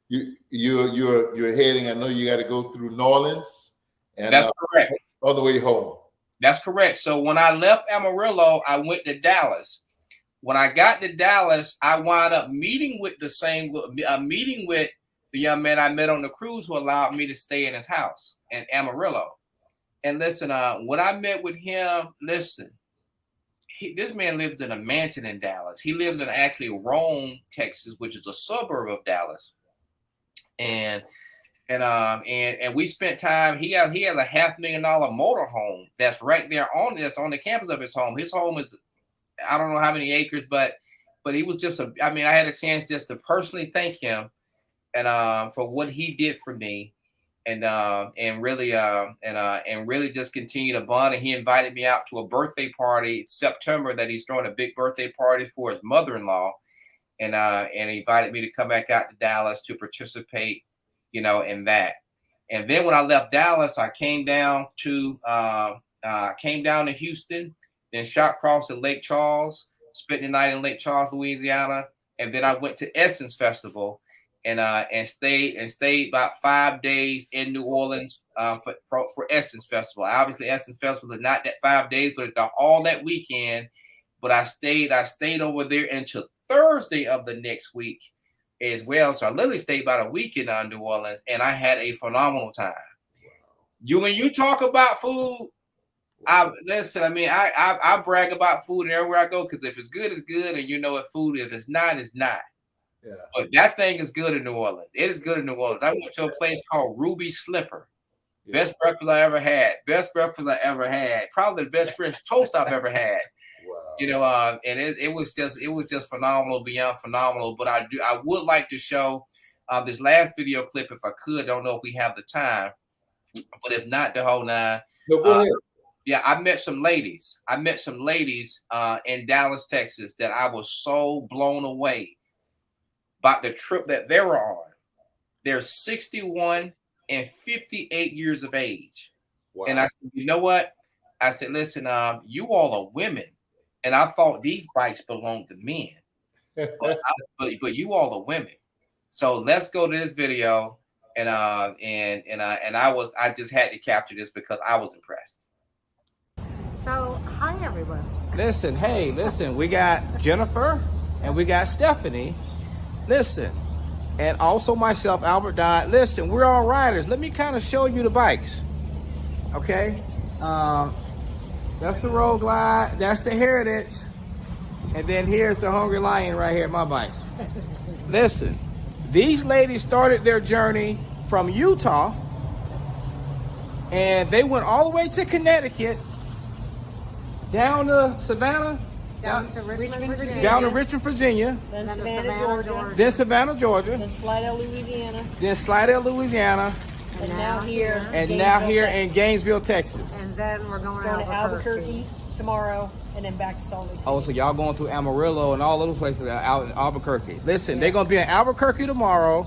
[SPEAKER 1] You're heading. I know you got to go through New Orleans. And
[SPEAKER 2] that's correct.
[SPEAKER 1] On the way home.
[SPEAKER 2] That's correct. So when I left Amarillo, I went to Dallas. When I got to Dallas, I wound up meeting with the young man I met on the cruise who allowed me to stay in his house in Amarillo. And listen, when I met with him, this man lives in a mansion in Dallas. He lives in actually Rome, Texas, which is a suburb of Dallas. And we spent time. He has a $500,000 motorhome that's right there on the campus of his home. His home is, I don't know how many acres, but he was just I had a chance just to personally thank him and for what he did for me, and really just continue to bond. And he invited me out to a birthday party in September that he's throwing a big birthday party for his mother-in-law, and he invited me to come back out to Dallas to participate, in that. And then when I left Dallas, I came down to Houston, then shot across to Lake Charles, spent the night in Lake Charles, Louisiana, and then I went to Essence Festival and stayed about 5 days in New Orleans for Essence Festival. Obviously, Essence Festival is not that 5 days, but it's all that weekend. But I stayed over there until Thursday of the next week as well. So I literally stayed about a week in New Orleans, and I had a phenomenal time. When you talk about food, I brag about food everywhere I go, because if it's good, it's good, and if food, if it's not, it's not. Yeah. But that thing is good in New Orleans. It is good in New Orleans. I went to a place called Ruby Slipper. Yes. Best breakfast I ever had. Probably the best French toast I've ever had. Wow. And it was just phenomenal, beyond phenomenal. But I would like to show this last video clip if I could. Don't know if we have the time, but if not, the whole nine.
[SPEAKER 1] No, go ahead.
[SPEAKER 2] Yeah, I met some ladies in Dallas, Texas, that I was so blown away about the trip that they were on. They're 61 and 58 years of age. Wow. And I said, you know what? I said, listen, you all are women, and I thought these bikes belonged to men, but you all are women. So let's go to this video, and I just had to capture this because I was impressed.
[SPEAKER 8] So, hi everyone.
[SPEAKER 5] Listen, hey, listen, we got Jennifer and we got Stephanie. Listen, and also myself, Albert Dodd. Listen, we're all riders. Let me kind of show you the bikes. Okay? That's the Road Glide. That's the Heritage. And then here's the Hungry Lion right here, my bike. Listen, these ladies started their journey from Utah, and they went all the way to Connecticut, down to Savannah,
[SPEAKER 8] Down to Richmond, Virginia.
[SPEAKER 5] down to Richmond, Virginia,
[SPEAKER 8] Then Savannah, Georgia.
[SPEAKER 5] then Savannah, Georgia,
[SPEAKER 8] Then Slidell, Louisiana.
[SPEAKER 5] then Slidell, Louisiana,
[SPEAKER 8] And now here.
[SPEAKER 5] and
[SPEAKER 8] Gainesville,
[SPEAKER 5] now here
[SPEAKER 8] Texas.
[SPEAKER 5] in Gainesville, Texas.
[SPEAKER 9] And then we're going
[SPEAKER 8] Going
[SPEAKER 9] to
[SPEAKER 8] to Albuquerque tomorrow, and then back to Salt Lake City.
[SPEAKER 5] Oh, so y'all going through Amarillo and all those places out in Albuquerque. Listen, they're going to be in Albuquerque tomorrow.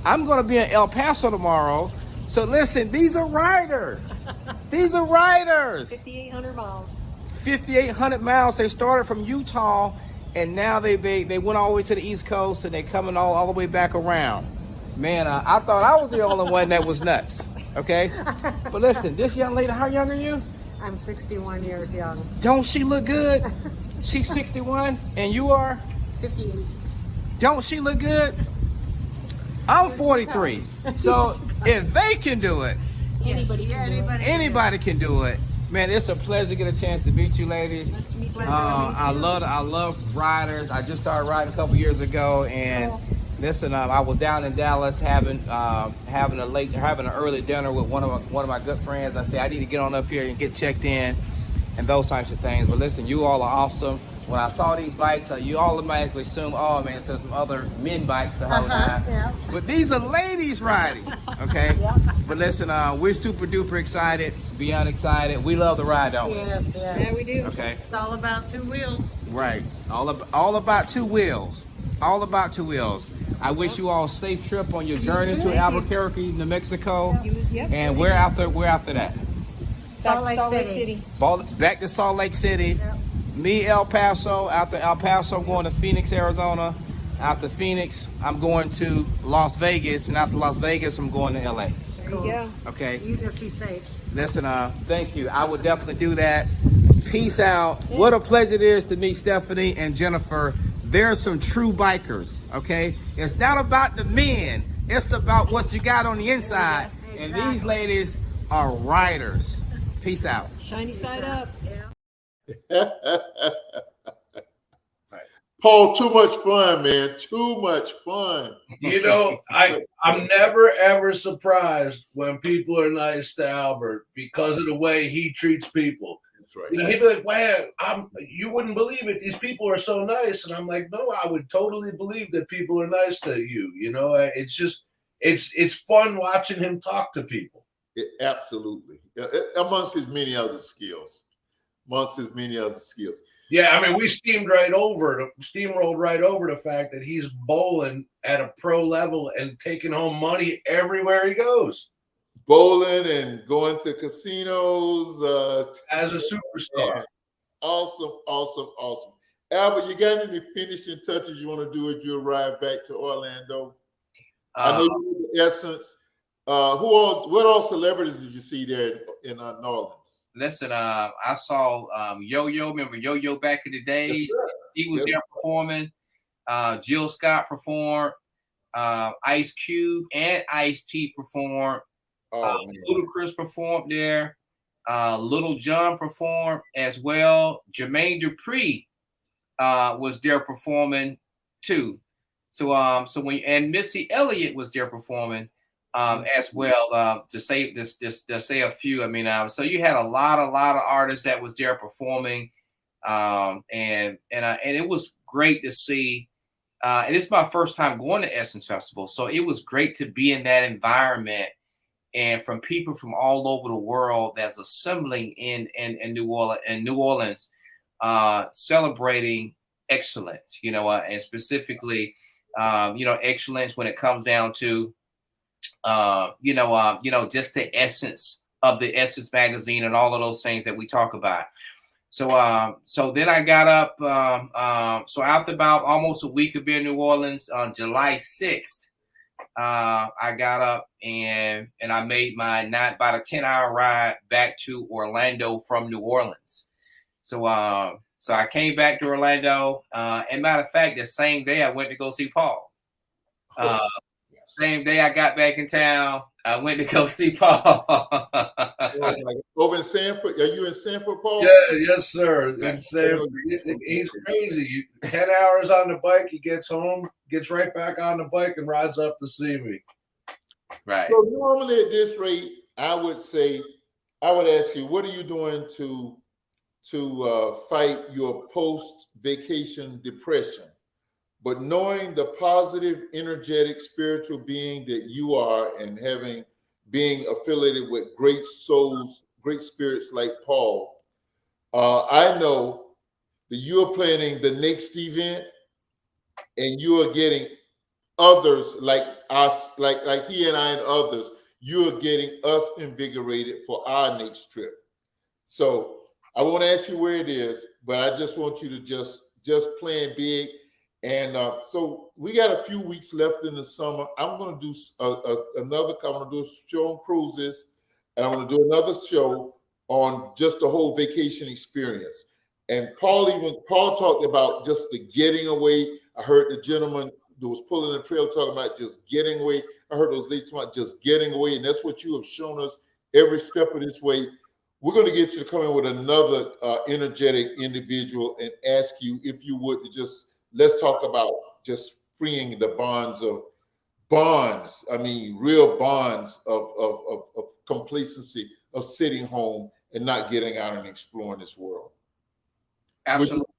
[SPEAKER 5] I'm going to be in El Paso tomorrow. So listen, these are riders. These are riders.
[SPEAKER 8] 5,800 miles.
[SPEAKER 5] 5,800 miles. They started from Utah, and now they went all the way to the East Coast, and they're coming all the way back around. Man, I thought I was the only one that was nuts. Okay? But listen, this young lady, how young are you?
[SPEAKER 9] I'm 61 years young.
[SPEAKER 5] Don't she look good? She's 61, and you are?
[SPEAKER 9] 58.
[SPEAKER 5] Don't she look good? I'm 43. So if they can do it,
[SPEAKER 8] Anybody can do it.
[SPEAKER 5] anybody can do it. Man, it's a pleasure to get a chance to meet you, ladies.
[SPEAKER 8] Nice to meet you.
[SPEAKER 5] I love riders. I just started riding a couple years ago, and listen, I was down in Dallas having an early dinner with one of my good friends. I said I need to get on up here and get checked in, and those types of things. But listen, you all are awesome. When I saw these bikes, you all automatically assume, oh man, so some other men bikes to hold on.
[SPEAKER 9] Yeah.
[SPEAKER 5] But these are ladies riding, okay? But listen, we're super duper excited, beyond excited. We love the ride, don't we?
[SPEAKER 9] Yes,
[SPEAKER 8] Yeah,
[SPEAKER 9] yes.
[SPEAKER 8] we do.
[SPEAKER 5] Okay,
[SPEAKER 9] It's all about two wheels.
[SPEAKER 5] right. All about two wheels. All about two wheels. I wish you all a safe trip on your journey to Albuquerque, New Mexico.
[SPEAKER 8] Yep.
[SPEAKER 5] And we're after that.
[SPEAKER 8] Back to
[SPEAKER 9] Salt Lake City.
[SPEAKER 5] Back to Salt Lake City. Me, El Paso. After El Paso, I'm going to Phoenix, Arizona. After Phoenix, I'm going to Las Vegas. And after Las Vegas, I'm going to LA.
[SPEAKER 8] There you go.
[SPEAKER 5] Okay.
[SPEAKER 9] You just be safe.
[SPEAKER 5] Listen, thank you. I would definitely do that. Peace out. What a pleasure it is to meet Stephanie and Jennifer. They're some true bikers, okay? It's not about the men. It's about what you got on the inside. And these ladies are riders. Peace out.
[SPEAKER 8] Shiny side up.
[SPEAKER 1] Paul, too much fun, man. Too much fun.
[SPEAKER 6] You know, I'm never ever surprised when people are nice to Albert because of the way he treats people.
[SPEAKER 1] That's right.
[SPEAKER 6] You know, he'd be like, "Wow, you wouldn't believe it. These people are so nice," and I'm like, "No, I would totally believe that people are nice to you." You know, it's just it's fun watching him talk to people.
[SPEAKER 1] Absolutely. Amongst his many other skills.
[SPEAKER 6] Yeah, I mean, we steamrolled right over the fact that he's bowling at a pro level and taking home money everywhere he goes.
[SPEAKER 1] Bowling and going to casinos.
[SPEAKER 6] As a superstar.
[SPEAKER 1] Awesome. Albert, you got any finishing touches you want to do as you arrive back to Orlando? I know you were the Essence. What all celebrities did you see there in New Orleans?
[SPEAKER 2] Listen, I saw Yo-Yo. Remember Yo-Yo back in the days? He was there performing. Jill Scott performed. Ice Cube and Ice-T performed. Ludacris performed there. Little John performed as well. Jermaine Dupri was there performing too. So and Missy Elliott was there performing as well. To say a few. I mean, so you had a lot of artists that was there performing, and it was great to see. And it's my first time going to Essence Festival, so it was great to be in that environment and from people from all over the world that's assembling in New Orleans, celebrating excellence, and specifically, excellence when it comes down to, just the essence of the Essence magazine and all of those things that we talk about. So then I got up. So after about almost a week of being in New Orleans, on July 6th, I got up and I made about a 10-hour ride back to Orlando from New Orleans. So So I came back to Orlando. And matter of fact, the same day I went to go see Paul. Same day I got back in town, I went to go see Paul.
[SPEAKER 1] Over in Sanford? Are you in Sanford, Paul?
[SPEAKER 6] Yeah, yes, sir. And Sam, he's crazy. 10 hours on the bike, he gets home, gets right back on the bike, and rides up to see me.
[SPEAKER 2] Right.
[SPEAKER 1] So normally at this rate, I would ask you, what are you doing to fight your post-vacation depression? But knowing the positive, energetic, spiritual being that you are, and being affiliated with great souls, great spirits like Paul, I know that you are planning the next event, and you are getting others like us, like he and I and others. You are getting us invigorated for our next trip. So I won't ask you where it is, but I just want you to just plan big. And so we got a few weeks left in the summer. I'm going to do I'm going to do a show on cruises, and I'm going to do another show on just the whole vacation experience. And Paul talked about just the getting away. I heard the gentleman that was pulling the trail talking about just getting away. I heard those ladies talking about just getting away, and that's what you have shown us every step of this way. We're going to get you to come in with another energetic individual and ask you if you would to let's talk about just freeing the bonds. I mean, real bonds of complacency, of sitting home and not getting out and exploring this world.
[SPEAKER 2] Absolutely.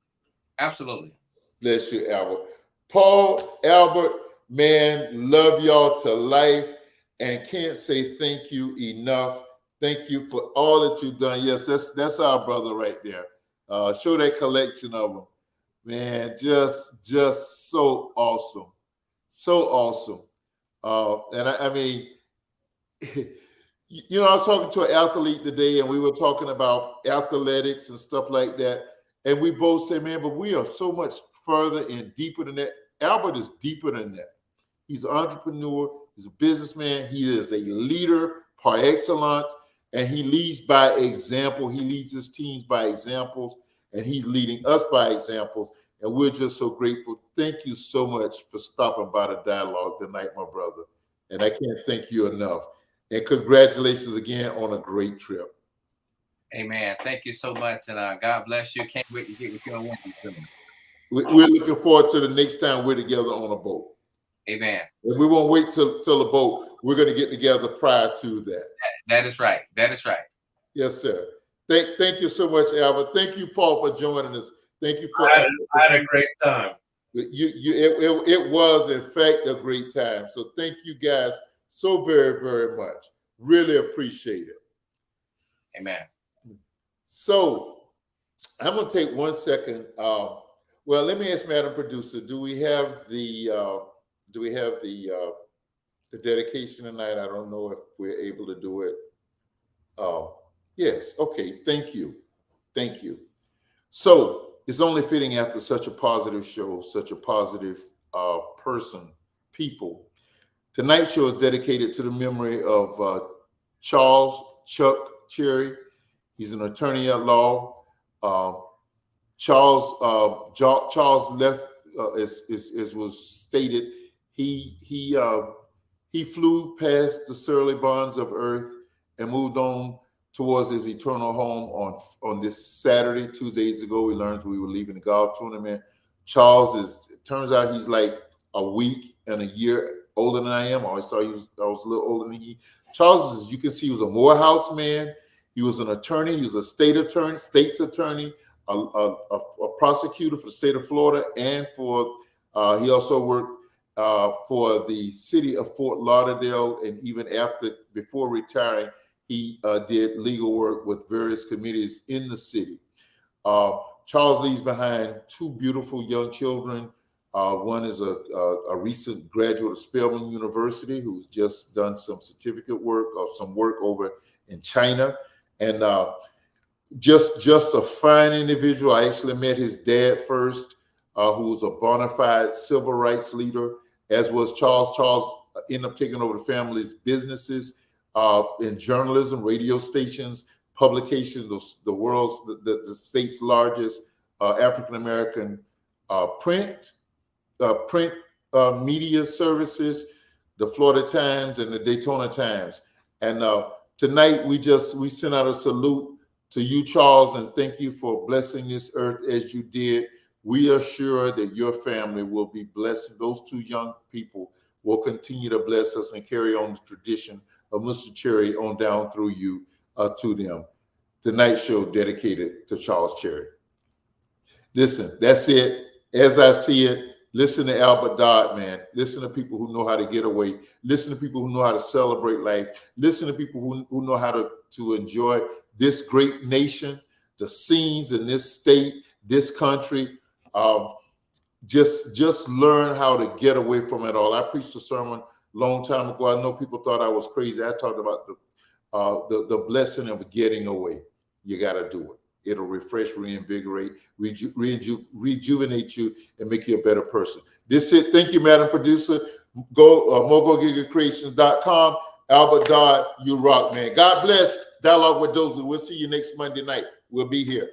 [SPEAKER 2] Absolutely.
[SPEAKER 1] Bless you, Albert. Paul, Albert, man, love y'all to life and can't say thank you enough. Thank you for all that you've done. Yes, that's our brother right there. Show that collection of them. Man, just so awesome. So awesome. And I mean, I was talking to an athlete today, and we were talking about athletics and stuff like that. And we both say, man, but we are so much further and deeper than that. Albert is deeper than that. He's an entrepreneur. He's a businessman. He is a leader par excellence, and he leads by example. He leads his teams by examples, and he's leading us by examples. And we're just so grateful. Thank you so much for stopping by the dialogue tonight, my brother. And I can't thank you enough. And congratulations again on a great trip.
[SPEAKER 2] Amen. Thank you so much, and God bless you. Can't wait to get with you on Wednesday soon.
[SPEAKER 1] We're looking forward to the next time we're together on a boat.
[SPEAKER 2] Amen.
[SPEAKER 1] And we won't wait till the boat. We're going to get together prior to that.
[SPEAKER 2] That is right. That is right.
[SPEAKER 1] Yes, sir. Thank you so much, Albert. Thank you, Paul, for joining us. Thank you for.
[SPEAKER 6] I had a great time.
[SPEAKER 1] It was in fact a great time. So thank you guys so very, very much. Really appreciate it.
[SPEAKER 2] Amen.
[SPEAKER 1] So I'm going to take 1 second. Well, let me ask Madam Producer, do we have the dedication tonight? I don't know if we're able to do it. Yes. Okay. Thank you. Thank you. So it's only fitting after such a positive show, such a positive people. Tonight's show is dedicated to the memory of Charles Chuck Cherry. He's an attorney at law. Charles left, as was stated, he flew past the surly bonds of earth and moved on towards his eternal home on this Saturday. 2 days ago, we learned we were leaving the golf tournament. Charles it turns out he's like a week and a year older than I am. I always thought I was a little older than he. Charles, as you can see, was a Morehouse man. He was an attorney. He was a state's attorney, a prosecutor for the state of Florida, and he also worked for the city of Fort Lauderdale. And even before retiring, he did legal work with various committees in the city. Charles leaves behind two beautiful young children. One is a recent graduate of Spelman University who's just done some certificate work or some work over in China. And just a fine individual. I actually met his dad first, who was a bona fide civil rights leader, as was Charles. Charles ended up taking over the family's businesses in journalism, radio stations, publications, the state's largest African American print media services, the Florida Times and the Daytona Times. And tonight we sent out a salute to you, Charles, and thank you for blessing this earth as you did. We are sure that your family will be blessed. Those two young people will continue to bless us and carry on the tradition of Mr. Cherry on down through you to them. Tonight's show dedicated to Charles Cherry. Listen, that's it. As I see it, listen to Albert Dodd, man. Listen to people who know how to get away. Listen to people who know how to celebrate life. Listen to people who know how to enjoy this great nation, the scenes in this state, this country. Just learn how to get away from it all. I preached a sermon a long time ago. I know people thought I was crazy. I talked about the blessing of getting away. You got to do it. It'll refresh, reinvigorate, rejuvenate you, and make you a better person. This is it. Thank you, Madam Producer. Go mogulgigacreations.com. Albert Dodd, you rock, man. God bless. Dialogue with Dozell. We'll see you next Monday night. We'll be here.